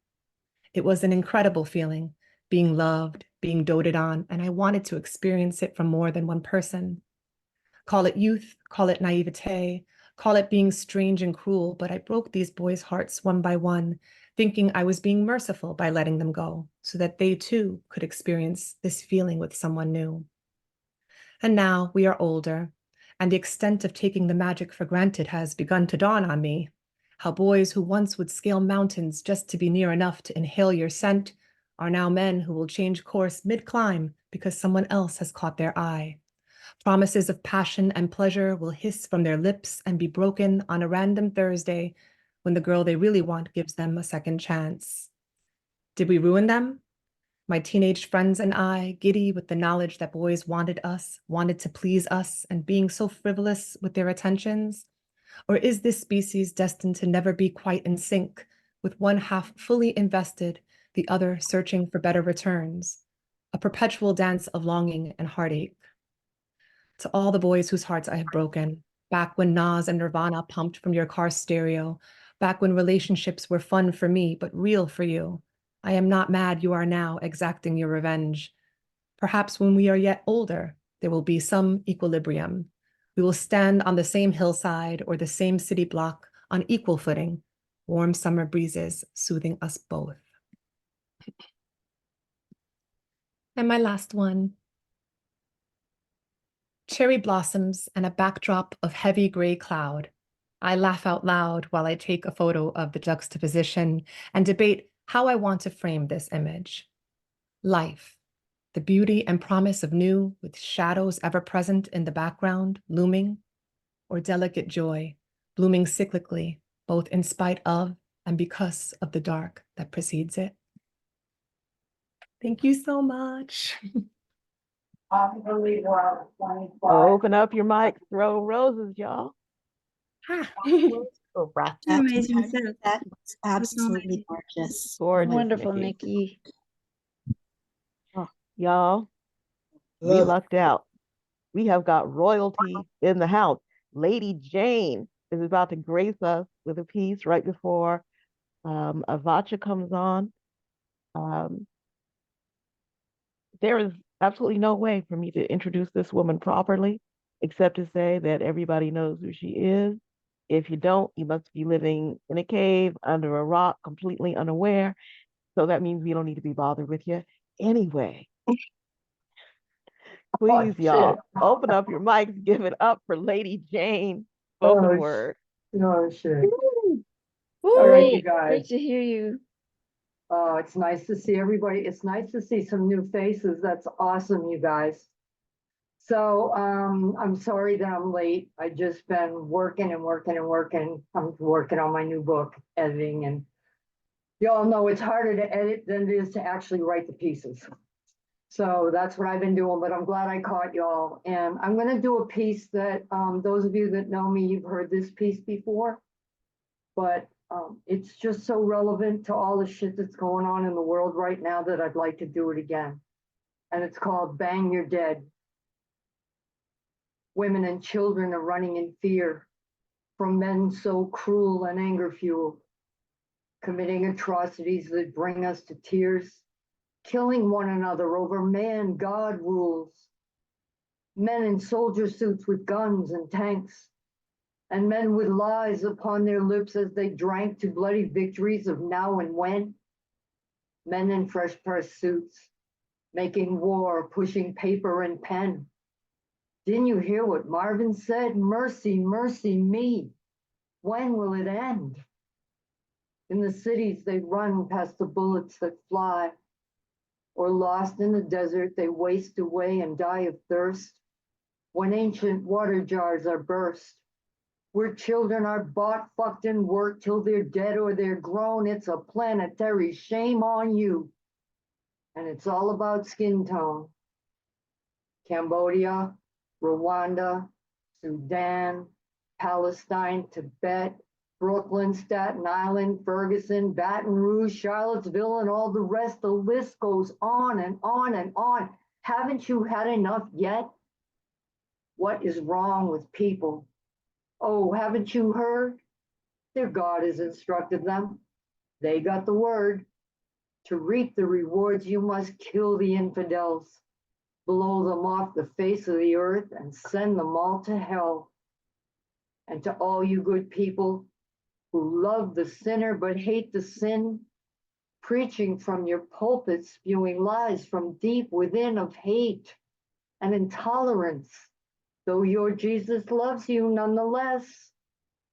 It was an incredible feeling, being loved, being doted on, and I wanted to experience it from more than one person. Call it youth, call it naivete, call it being strange and cruel, but I broke these boys' hearts one by one, thinking I was being merciful by letting them go, so that they too could experience this feeling with someone new. And now we are older, and the extent of taking the magic for granted has begun to dawn on me. How boys who once would scale mountains just to be near enough to inhale your scent are now men who will change course mid-climb because someone else has caught their eye. Promises of passion and pleasure will hiss from their lips and be broken on a random Thursday when the girl they really want gives them a second chance. Did we ruin them? My teenage friends and I, giddy with the knowledge that boys wanted us, wanted to please us, and being so frivolous with their attentions? Or is this species destined to never be quite in sync, with one half fully invested, the other searching for better returns? A perpetual dance of longing and heartache. To all the boys whose hearts I have broken, back when Nas and Nirvana pumped from your car stereo, back when relationships were fun for me, but real for you. I am not mad you are now exacting your revenge. Perhaps when we are yet older, there will be some equilibrium. We will stand on the same hillside or the same city block on equal footing, warm summer breezes soothing us both. And my last one. Cherry blossoms and a backdrop of heavy gray cloud. I laugh out loud while I take a photo of the juxtaposition and debate how I want to frame this image. Life, the beauty and promise of new with shadows ever present in the background, looming, or delicate joy, blooming cyclically, both in spite of and because of the dark that precedes it. Thank you so much. Open up your mic, throw roses, y'all. Wrap Two that amazing entire sets. set. It's absolutely amazing. gorgeous. Gorgeous, Wonderful, Nikki. Nikki. Oh, y'all, we lucked out. We have got royalty in the house. Lady Jane is about to grace us with a piece right before Avacha comes on. Um, there is absolutely no way for me to introduce this woman properly, except to say that everybody knows who she is. If you don't, you must be living in a cave under a rock, completely unaware. So that means we don't need to be bothered with you. Anyway, please, y'all, open up your mics, give it up for Lady Jane. Spoken word. Great, great to hear you. It's nice to see everybody. It's nice to see some new faces. That's awesome, you guys. So I'm sorry that I'm late. I just been working and working and working. I'm working on my new book, editing, and y'all know it's harder to edit than it is to actually write the pieces. So that's what I've been doing, but I'm glad I caught y'all. And I'm gonna do a piece that those of you that know me, you've heard this piece before, but it's just so relevant to all the shit that's going on in the world right now that I'd like to do it again. And it's called Bang, You're Dead. Women and children are running in fear from men so cruel and anger fueled, committing atrocities that bring us to tears, killing one another over man God rules. Men in soldier suits with guns and tanks, and men with lies upon their lips as they drank to bloody victories of now and when. Men in fresh pressed suits, making war, pushing paper and pen. Didn't you hear what Marvin said? Mercy, mercy me. When will it end? In the cities, they run past the bullets that fly, or lost in the desert, they waste away and die of thirst. When ancient water jars are burst, where children are bought, fucked, and worked till they're dead or they're grown, it's a planetary shame on you. And it's all about skin tone. Cambodia, Rwanda, Sudan, Palestine, Tibet, Brooklyn, Staten Island, Ferguson, Baton Rouge, Charlottesville, and all the rest. The list goes on and on and on. Haven't you had enough yet? What is wrong with people? Oh, haven't you heard? Their God has instructed them. They got the word. To reap the rewards, you must kill the infidels, blow them off the face of the earth, and send them all to hell. And to all you good people who love the sinner but hate the sin, preaching from your pulpit, spewing lies from deep within of hate and intolerance, though your Jesus loves you nonetheless.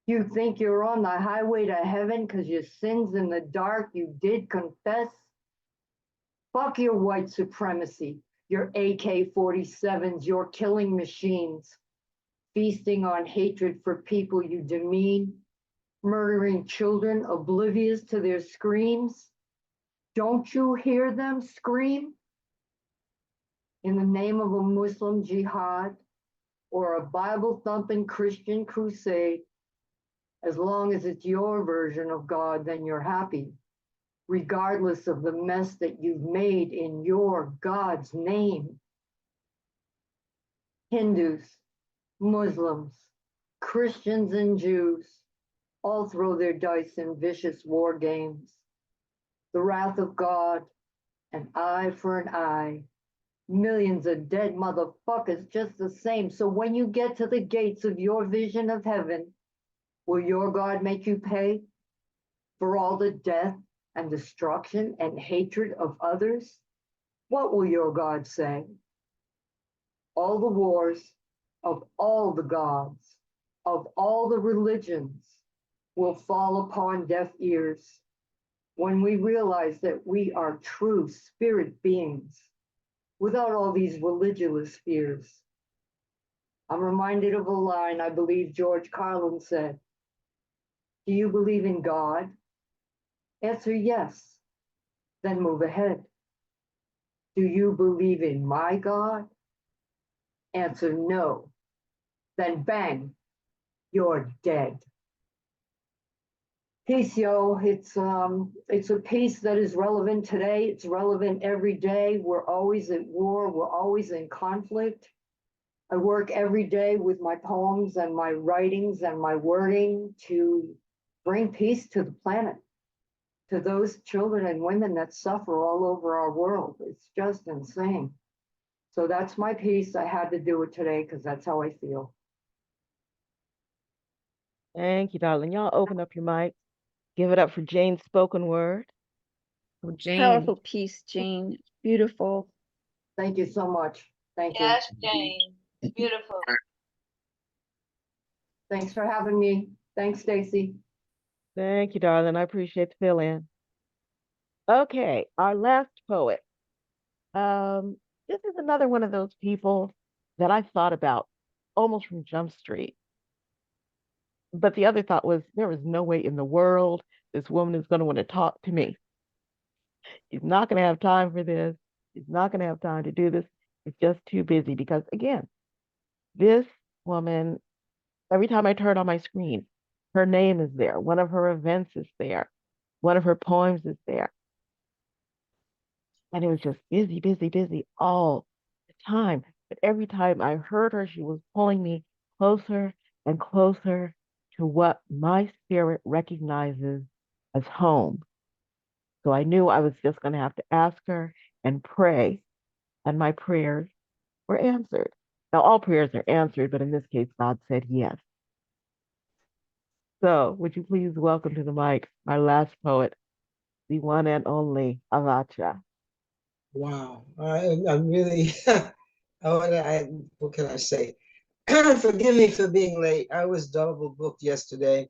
You think you're on the highway to heaven because your sins in the dark you did confess? Fuck your white supremacy, your AK-47s, your killing machines, feasting on hatred for people you demean, murdering children oblivious to their screams. Don't you hear them scream? In the name of a Muslim jihad or a Bible-thumping Christian crusade, as long as it's your version of God, then you're happy, regardless of the mess that you've made in your God's name. Hindus, Muslims, Christians, and Jews all throw their dice in vicious war games. The wrath of God, an eye for an eye, millions of dead motherfuckers just the same. So when you get to the gates of your vision of heaven, will your God make you pay for all the death and destruction and hatred of others? What will your God say? All the wars of all the gods, of all the religions, will fall upon deaf ears when we realize that we are true spirit beings without all these religious fears. I'm reminded of a line I believe George Carlin said. Do you believe in God? Answer yes, then move ahead. Do you believe in my God? Answer no, then bang, you're dead. Peace, yo. It's a piece that is relevant today. It's relevant every day. We're always at war. We're always in conflict. I work every day with my poems and my writings and my wording to bring peace to the planet, to those children and women that suffer all over our world. It's just insane. So that's my piece. I had to do it today because that's how I feel. Thank you, darling. Y'all open up your mic. Give it up for Jane's spoken word. Oh, Jane. Powerful piece, Jane. Beautiful. Thank you so much. Thank you. Yes, Jane. Beautiful. Thanks for having me. Thanks, Stacy. Thank you, darling. I appreciate the fill in. Okay, our last poet. This is another one of those people that I thought about almost from Jump Street. But the other thought was there is no way in the world this woman is going to want to talk to me. She's not going to have time for this. She's not going to have time to do this. It's just too busy because, again, this woman, every time I turn on my screen, her name is there. One of her events is there. One of her poems is there. And it was just busy, busy, busy all the time. But every time I heard her, she was pulling me closer and closer to what my spirit recognizes as home. So I knew I was just going to have to ask her and pray, and my prayers were answered. Now, all prayers are answered, but in this case, God said yes. So, would you please welcome to the mic our last poet, the one and only Avacha. Wow, I'm really, what can I say? Forgive me for being late. I was double booked yesterday.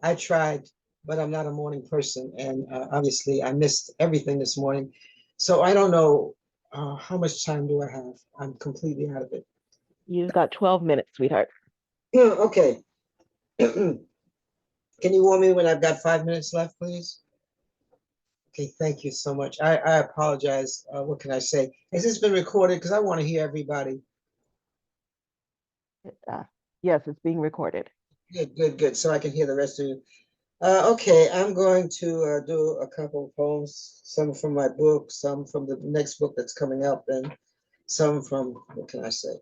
I tried, but I'm not a morning person. And obviously, I missed everything this morning. So I don't know how much time do I have? I'm completely out of it. You've got 12 minutes, sweetheart. Yeah, okay. Can you warn me when I've got 5 minutes left, please? Okay, thank you so much. I apologize. What can I say? Has this been recorded? Because I want to hear everybody. Yes, it's being recorded. Good, good, good. So I can hear the rest of you. Okay, I'm going to do a couple of poems, some from my book, some from the next book that's coming up, and some from, what can I say?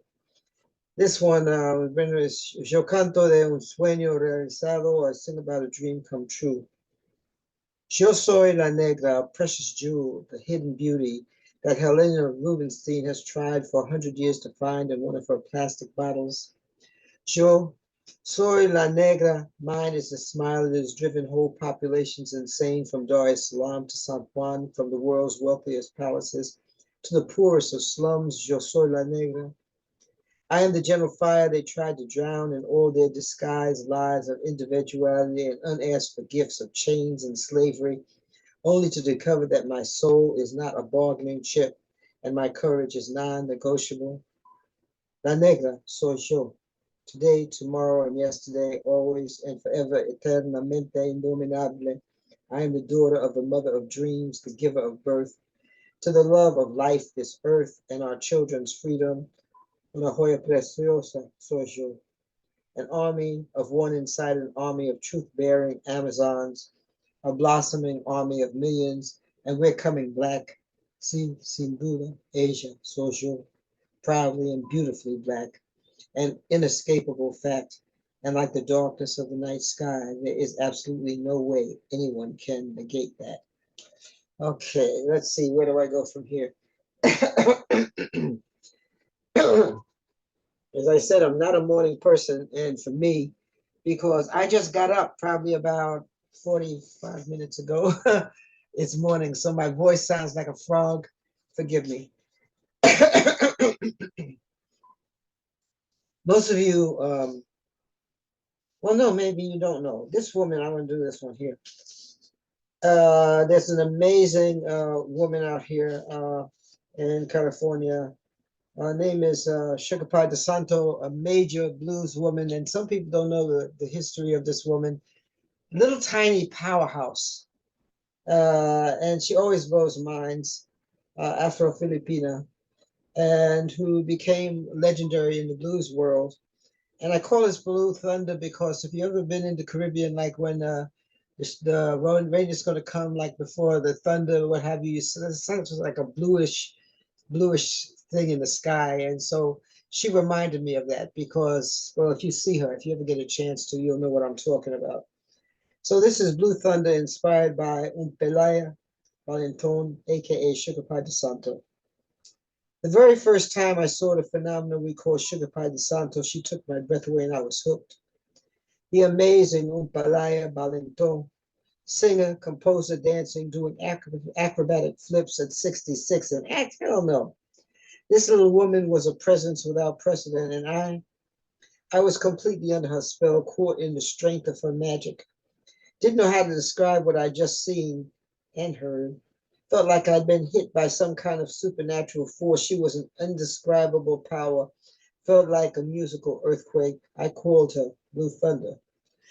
This one, is Yo canto de un sueño realizado, I sing about a dream come true. Yo soy la negra, a precious jewel, the hidden beauty that Helena Rubinstein has tried for 100 years to find in one of her plastic bottles. Yo soy la negra. Mine is the smile that has driven whole populations insane from Dar es Salaam to San Juan, from the world's wealthiest palaces to the poorest of slums. Yo soy la negra. I am the gentle fire they tried to drown in all their disguised lies of individuality and unasked for gifts of chains and slavery, only to discover that my soul is not a bargaining chip and my courage is non-negotiable. La negra soy yo. Today, tomorrow, and yesterday, always and forever, eternamente indominable. I am the daughter of the mother of dreams, the giver of birth, to the love of life, this earth, and our children's freedom. Una joya preciosa soy yo. An army of one inside an army of truth-bearing Amazons, a blossoming army of millions, and we're coming black. Sin duda, Asia, soy yo. Proudly and beautifully black. An inescapable fact. And like the darkness of the night sky, there is absolutely no way anyone can negate that. Okay, let's see, where do I go from here? As I said, I'm not a morning person, and for me, because I just got up probably about 45 minutes ago, it's morning, so my voice sounds like a frog. Forgive me. Most of you, well, no, maybe you don't know. This woman, I want to do this one here. There's an amazing woman out here in California. Her name is Sugar Pie DeSanto, a major blues woman. And some people don't know the history of this woman. Little tiny powerhouse. And she always blows minds, Afro-Filipina, and who became legendary in the blues world. And I call this Blue Thunder because if you've ever been in the Caribbean, like when the rain is going to come, like before the thunder, what have you, so it sounds like a bluish thing in the sky. And so she reminded me of that because, well, if you see her, if you ever get a chance to, you'll know what I'm talking about. So this is Blue Thunder inspired by Pelaya Valenton, aka Sugar Pie DeSanto. The very first time I saw the phenomenon we call Sugar Pie DeSanto, she took my breath away and I was hooked. The amazing Umpalaya Balento, singer, composer, dancing, doing acrobatic flips at 66, and hell no. This little woman was a presence without precedent, and I was completely under her spell, caught in the strength of her magic. Didn't know how to describe what I just seen and heard. Felt like I'd been hit by some kind of supernatural force. She was an indescribable power. Felt like a musical earthquake. I called her Blue Thunder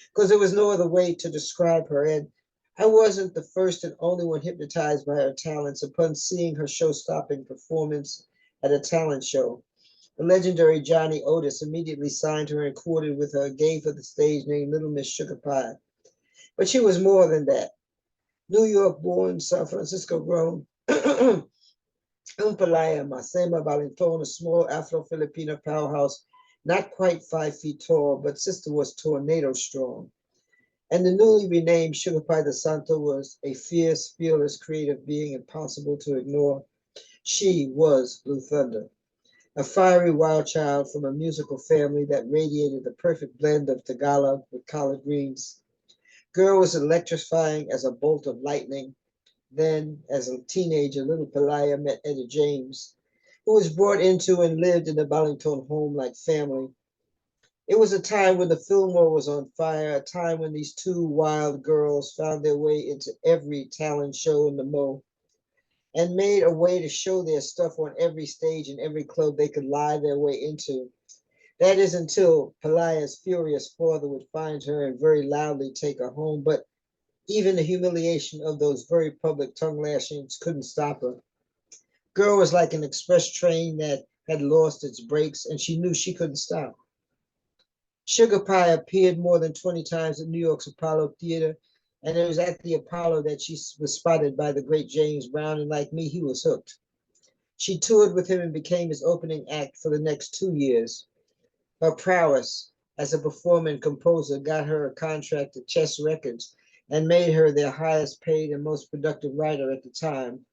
because there was no other way to describe her. And I wasn't the first and only one hypnotized by her talents upon seeing her show-stopping performance at a talent show. The legendary Johnny Otis immediately signed her and courted with her, gave her the stage name Little Miss Sugar Pie. But she was more than that. New York born, San Francisco grown, Umpalaya, Masema Valenton, a small Afro-Filipino powerhouse, not quite 5 feet tall, but sister was tornado strong. And the newly renamed Sugar Pie de Santo was a fierce, fearless, creative being impossible to ignore. She was Blue Thunder, a fiery wild child from a musical family that radiated the perfect blend of Tagalog with collard greens. Girl was electrifying as a bolt of lightning. Then, as a teenager, little Pelaya met Etta James, who was brought into and lived in the Ballington home like family. It was a time when the Fillmore was on fire, a time when these two wild girls found their way into every talent show in the Mo and made a way to show their stuff on every stage and every club they could lie their way into. That is until Pelaya's furious father would find her and very loudly take her home. But even the humiliation of those very public tongue lashings couldn't stop her. Girl was like an express train that had lost its brakes, and she knew she couldn't stop. Sugar Pie appeared more than 20 times at New York's Apollo Theater, and it was at the Apollo that she was spotted by the great James Brown, and like me, he was hooked. She toured with him and became his opening act for the next 2 years. Her prowess as a performer and composer got her a contract at Chess Records and made her their highest paid and most productive writer at the time.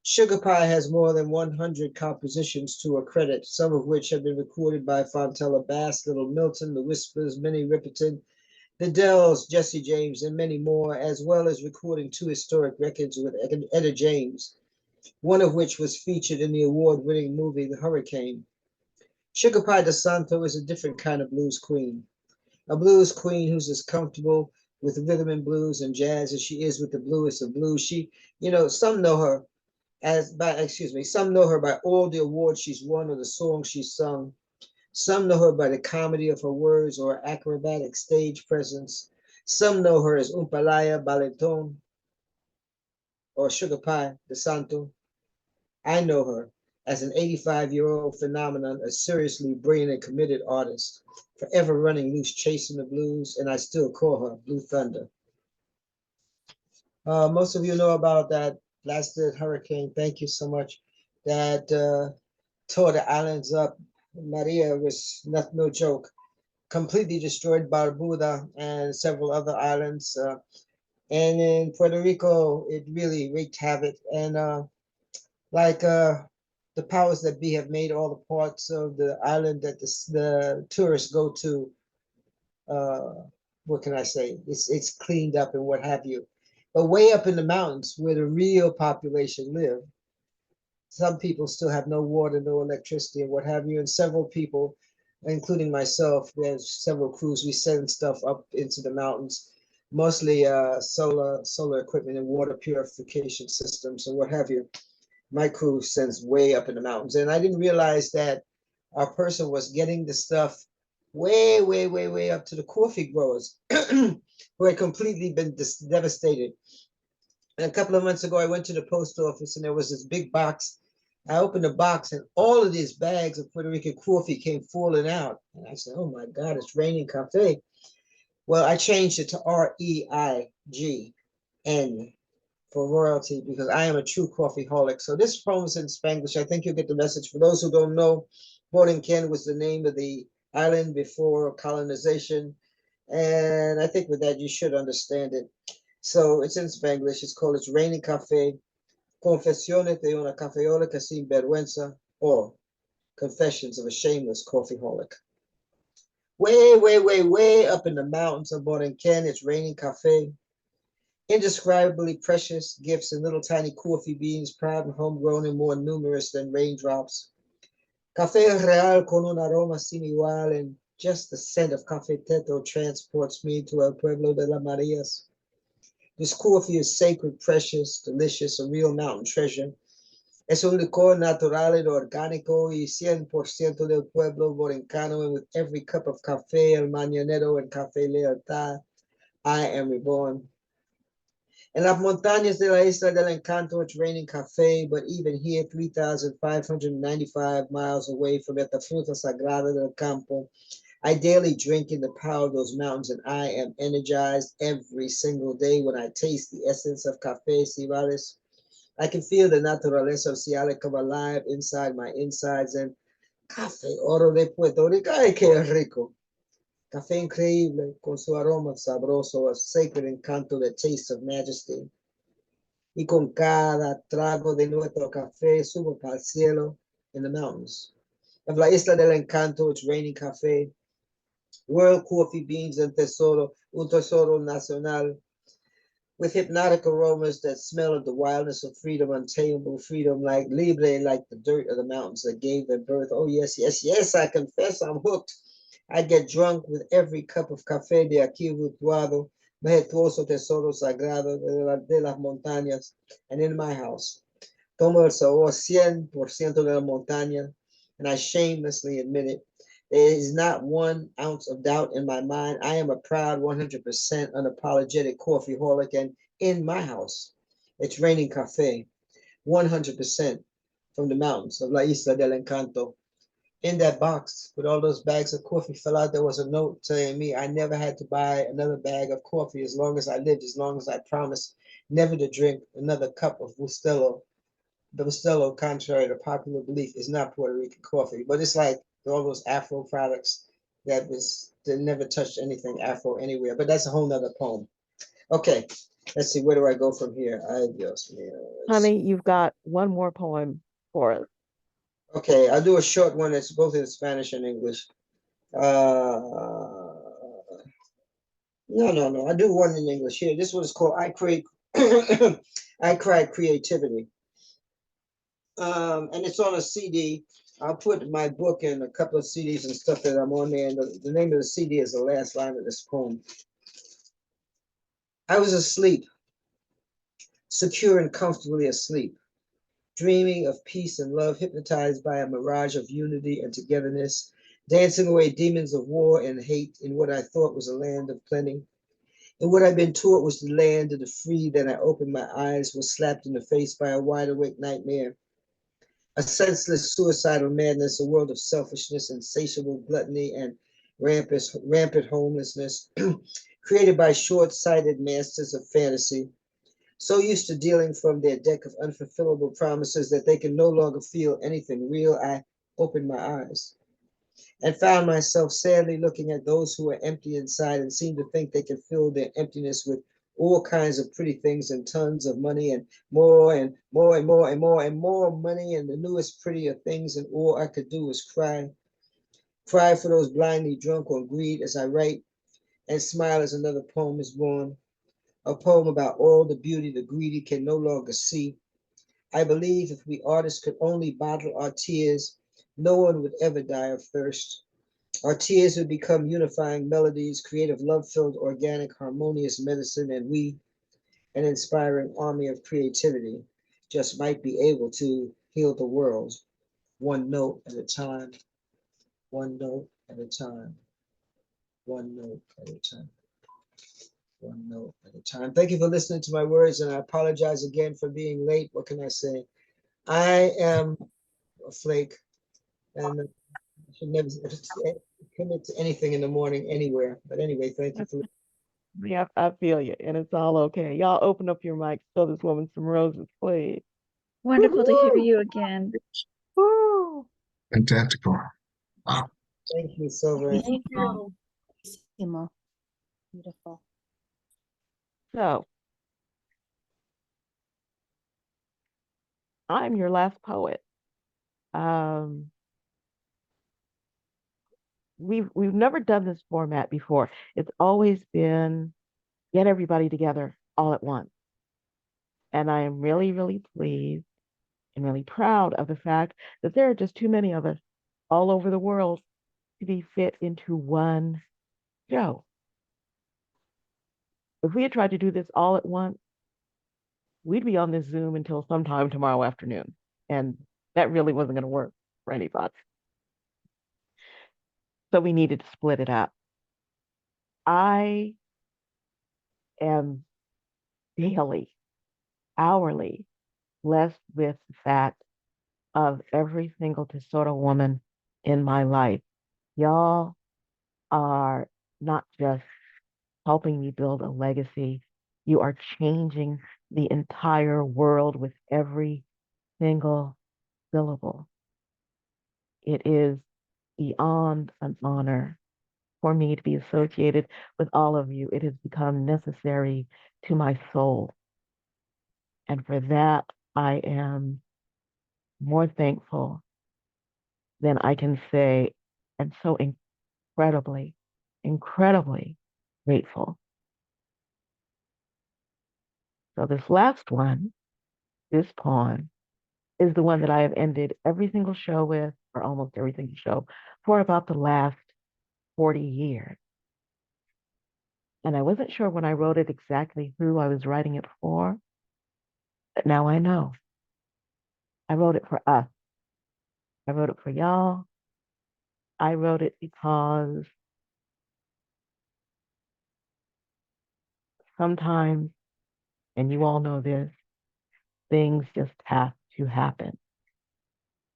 Sugar Pie has more than 100 compositions to her credit, some of which have been recorded by Fontella Bass, Little Milton, The Whispers, Minnie Riperton, The Dells, Jesse James, and many more, as well as recording 2 historic records with Etta James, one of which was featured in the award-winning movie The Hurricane. Sugar Pie de Santo is a different kind of blues queen, a blues queen who's as comfortable with rhythm and blues and jazz as she is with the bluest of blues. Some know her some know her by all the awards she's won or the songs she's sung. Some know her by the comedy of her words or her acrobatic stage presence. Some know her as Umpalaya Baleton or Sugar Pie de Santo. I know her as an 85-year-old phenomenon, a seriously brilliant and committed artist, forever running loose, chasing the blues, and I still call her Blue Thunder. Most of you know about that blasted hurricane. Thank you so much. That tore the islands up. Maria was no joke. Completely destroyed Barbuda and several other islands. And in Puerto Rico, it really wreaked havoc. And the powers that be have made all the parts of the island that the tourists go to, what can I say? It's cleaned up and what have you. But way up in the mountains where the real population live, some people still have no water, no electricity, and what have you. And several people, including myself, there's several crews, we send stuff up into the mountains, mostly solar equipment and water purification systems and what have you. My crew sends way up in the mountains. And I didn't realize that our person was getting the stuff way, way, way, way up to the coffee growers who had completely been devastated. And a couple of months ago, I went to the post office and there was this big box. I opened the box and all of these bags of Puerto Rican coffee came falling out. And I said, oh my God, it's raining cafe. Well, I changed it to REIGN for royalty because I am a true coffee holic. So this poem is in Spanglish. I think you'll get the message. For those who don't know, Borinquen was the name of the island before colonization. And I think with that, you should understand it. So it's in Spanglish. It's called It's Raining Cafe, Confesiones de una Cafeólica Sin Vergüenza, or Confessions of a Shameless Coffeeholic. Way, way, way, way up in the mountains of Borinquen, it's raining cafe. Indescribably precious gifts in little tiny coffee beans, proud and homegrown and more numerous than raindrops. Café real con un aroma sin igual, and just the scent of cafeteto transports me to El Pueblo de las Marias. This coffee is sacred, precious, delicious, a real mountain treasure. Es un licor natural and orgánico y 100% del pueblo borincano. And with every cup of café, el mañanero and café lealtad, I am reborn. En las montañas de la Isla del Encanto, it's raining café, but even here, 3,595 miles away from esta fruta sagrada del campo, I daily drink in the power of those mountains, and I am energized every single day when I taste the essence of café cibales. I can feel the naturaleza oceánica come alive inside my insides, and café oro de Puerto Rico, ay, qué rico. Café increíble, con su aroma sabroso, a sacred encanto that tastes of majesty. Y con cada trago de nuestro café subo para el cielo in the mountains. Of la Isla del Encanto, it's raining café. World coffee beans and tesoro, un tesoro nacional, with hypnotic aromas that smell of the wildness of freedom, untamable freedom, like libre, like the dirt of the mountains that gave them birth. Oh, yes, yes, yes, I confess I'm hooked. I get drunk with every cup of café de aquí virtuado, majestuoso tesoro sagrado de las montañas, and in my house. Tomo el sabor 100% de la montaña, and I shamelessly admit it. There is not 1 ounce of doubt in my mind. I am a proud 100% unapologetic coffee holic, and in my house, it's raining café, 100% from the mountains of La Isla del Encanto. In that box with all those bags of coffee fell out, there was a note telling me I never had to buy another bag of coffee as long as I lived, as long as I promised never to drink another cup of Bustelo. The Bustelo, contrary to popular belief, is not Puerto Rican coffee, but it's like all those Afro products that never touched anything Afro anywhere. But that's a whole nother poem. Okay, let's see, where do I go from here? Ay, Dios mío. Honey, you've got one more poem for us. Okay, I'll do a short one that's both in Spanish and English. No. I do one in English here. This one is called I Create I Cried Creativity. And it's on a CD. I'll put my book and a couple of CDs and stuff that I'm on there. And the name of the CD is the last line of this poem. I was asleep, secure and comfortably asleep, dreaming of peace and love, hypnotized by a mirage of unity and togetherness, dancing away demons of war and hate in what I thought was a land of plenty. And what I'd been taught was the land of the free. Then I opened my eyes, was slapped in the face by a wide awake nightmare. A senseless suicidal madness, a world of selfishness, insatiable gluttony, and rampant homelessness, created by short-sighted masters of fantasy, so used to dealing from their deck of unfulfillable promises that they can no longer feel anything real. I opened my eyes and found myself sadly looking at those who were empty inside and seemed to think they could fill their emptiness with all kinds of pretty things and tons of money and more and more and more and more and more money and the newest, prettier things. And all I could do was cry, cry for those blindly drunk on greed as I write, and smile as another poem is born. A poem about all the beauty the greedy can no longer see. I believe if we artists could only bottle our tears, no one would ever die of thirst. Our tears would become unifying melodies, creative, love-filled, organic, harmonious medicine, and we, an inspiring army of creativity, just might be able to heal the world one note at a time, one note at a time, one note at a time, one note at a time. Thank you for listening to my words, and I apologize again for being late. What can I say? I am a flake, and I should never commit to anything in the morning anywhere. But anyway, thank you for Yeah, I feel you, and it's all okay. Y'all open up your mics, show this woman some roses, please. Wonderful to hear Woo-hoo! you again. Woo! Fantastical. Wow. Thank you so very much. Thank you. Bellissimo. Beautiful. So, I'm your last poet. Um, we've never done this format before. It's always been get everybody together all at once. And I am really, really pleased and really proud of the fact that there are just too many of us all over the world to be fit into one show. If we had tried to do this all at once, we'd be on this Zoom until sometime tomorrow afternoon. And that really wasn't going to work for anybody. So we needed to split it up. I am daily, hourly blessed with the fact of every single Tesoro woman in my life. Y'all are not just helping me build a legacy, you are changing the entire world with every single syllable. It is beyond an honor for me to be associated with all of you. It has become necessary to my soul. And for that, I am more thankful than I can say, and so incredibly, incredibly grateful. So this last one, this poem, is the one that I have ended every single show with, or almost every single show, for about the last 40 years. And I wasn't sure when I wrote it exactly who I was writing it for, but now I know. I wrote it for us. I wrote it for y'all. I wrote it because sometimes, and you all know this, things just have to happen.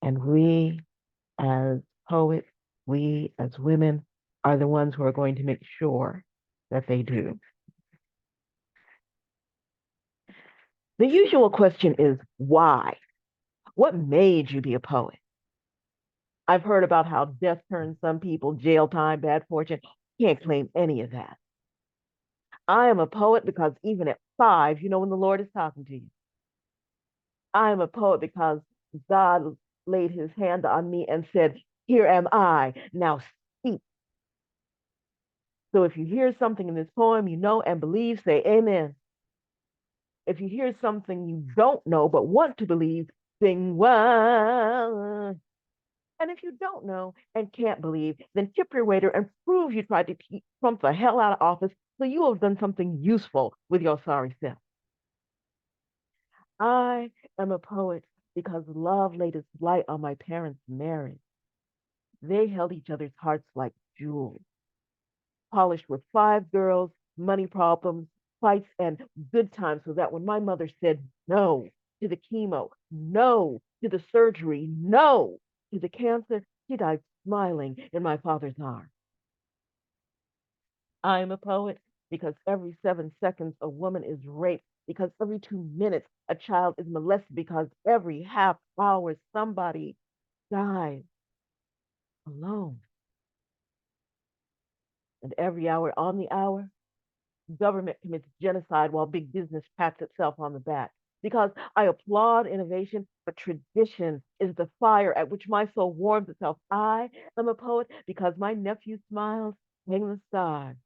And we as poets, we as women are the ones who are going to make sure that they do. The usual question is why? What made you be a poet? I've heard about how death turns some people, jail time, bad fortune. Can't claim any of that. I am a poet because even at 5, you know when the Lord is talking to you. I am a poet because God laid his hand on me and said, here am I, now speak. So if you hear something in this poem you know and believe, say amen. If you hear something you don't know but want to believe, sing well. And if you don't know and can't believe, then tip your waiter and prove you tried to keep Trump the hell out of office so you have done something useful with your sorry self. I am a poet because love laid its light on my parents' marriage. They held each other's hearts like jewels, polished with 5 girls, money problems, fights, and good times, so that when my mother said no to the chemo, no to the surgery, no to the cancer, she died smiling in my father's arms. I'm a poet because every 7 seconds a woman is raped, because every 2 minutes a child is molested, because every half hour somebody dies alone. And every hour on the hour, government commits genocide while big business pats itself on the back. Because I applaud innovation, but tradition is the fire at which my soul warms itself. I am a poet because my nephew smiles hang the stars.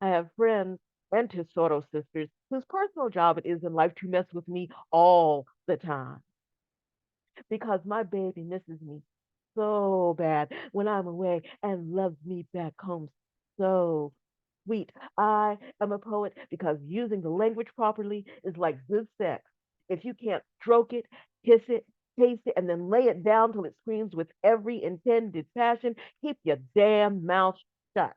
I have friends and Tesoro sisters whose personal job it is in life to mess with me all the time. Because my baby misses me so bad when I'm away and loves me back home so sweet. I am a poet because using the language properly is like good sex. If you can't stroke it, kiss it, taste it, and then lay it down till it screams with every intended passion, keep your damn mouth shut.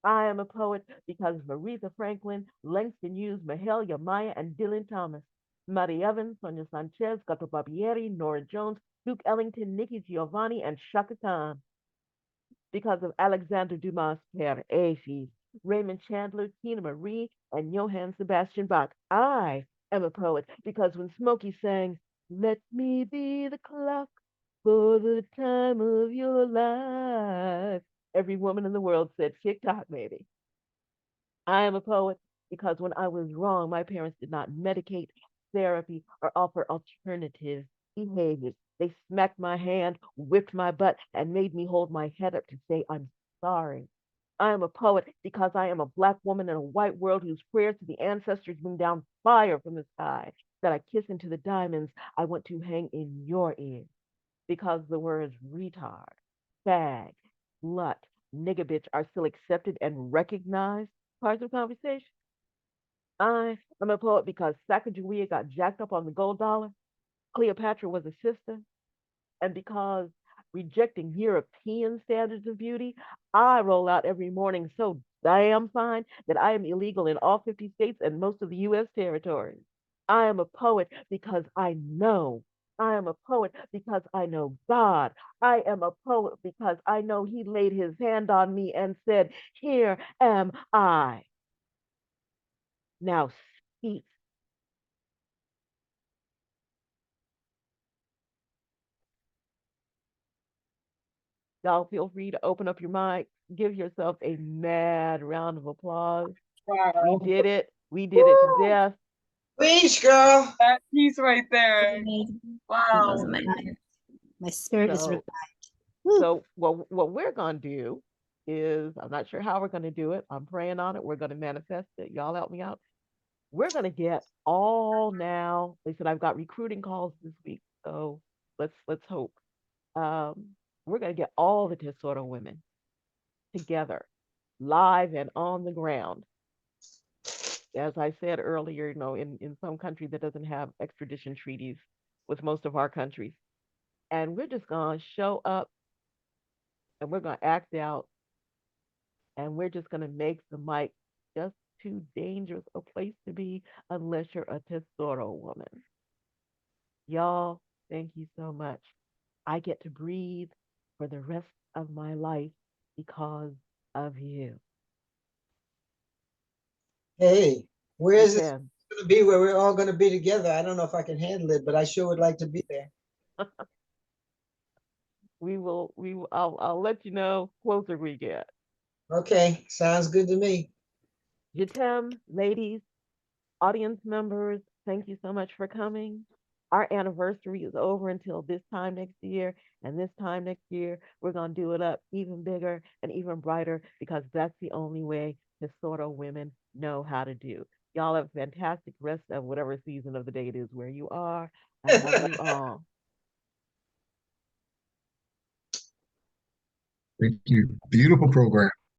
I am a poet because of Aretha Franklin, Langston Hughes, Mahalia Maya, and Dylan Thomas. Muddy Evans, Sonia Sanchez, Gato Barbieri, Nora Jones, Duke Ellington, Nikki Giovanni, and Shaka Khan. Because of Alexander Dumas Père Afis, Raymond Chandler, Tina Marie, and Johann Sebastian Bach. I am a poet because when Smokey sang, let me be the clock for the time of your life, every woman in the world said, tick tock, baby. I am a poet because when I was wrong, my parents did not medicate, therapy, or offer alternative behaviors. They smacked my hand, whipped my butt, and made me hold my head up to say, I'm sorry. I am a poet because I am a Black woman in a white world whose prayers to the ancestors bring down fire from the sky that I kiss into the diamonds I want to hang in your ears. Because the words retard, fag, slut, nigga bitch are still accepted and recognized, Parts of conversation. I'm a poet because Sacagawea got jacked up on the gold dollar. Cleopatra was a sister. And because rejecting European standards of beauty, I roll out every morning so damn fine that I am illegal in all 50 states and most of the US territories. I am a poet because I know. I am a poet because I know God. I am a poet because I know He laid His hand on me and said, "Here am I. Now speak." Y'all feel free to open up your mic. Give yourself a mad round of applause. We Wow. did it. We did it to death. Please, girl. That piece right there. Amazing. That was Wow. amazing. My spirit is So, revived. Woo. so what we're gonna do is, I'm not sure how we're gonna do it. I'm praying on it. We're gonna manifest it. Y'all help me out. We're gonna get all now. They said I've got recruiting calls this week, so let's hope. Um, we're gonna get all the Tesoro women together, live and on the ground. As I said earlier, in some country that doesn't have extradition treaties with most of our countries. And we're just going to show up and we're going to act out and we're just going to make the mic just too dangerous a place to be unless you're a Tesoro woman. Y'all, thank you so much. I get to breathe for the rest of my life because of you. Hey, where You is this can. going to be where we're all going to be together? I don't know if I can handle it, but I sure would like to be there. I'll let you know closer we get. Okay, sounds good to me. Jitem, ladies, audience members, thank you so much for coming. Our anniversary is over until this time next year. And this time next year, we're going to do it up even bigger and even brighter because that's the only way the sort of women know how to do. Y'all have a fantastic rest of whatever season of the day it is where you are. I love you all. Thank you. Beautiful program.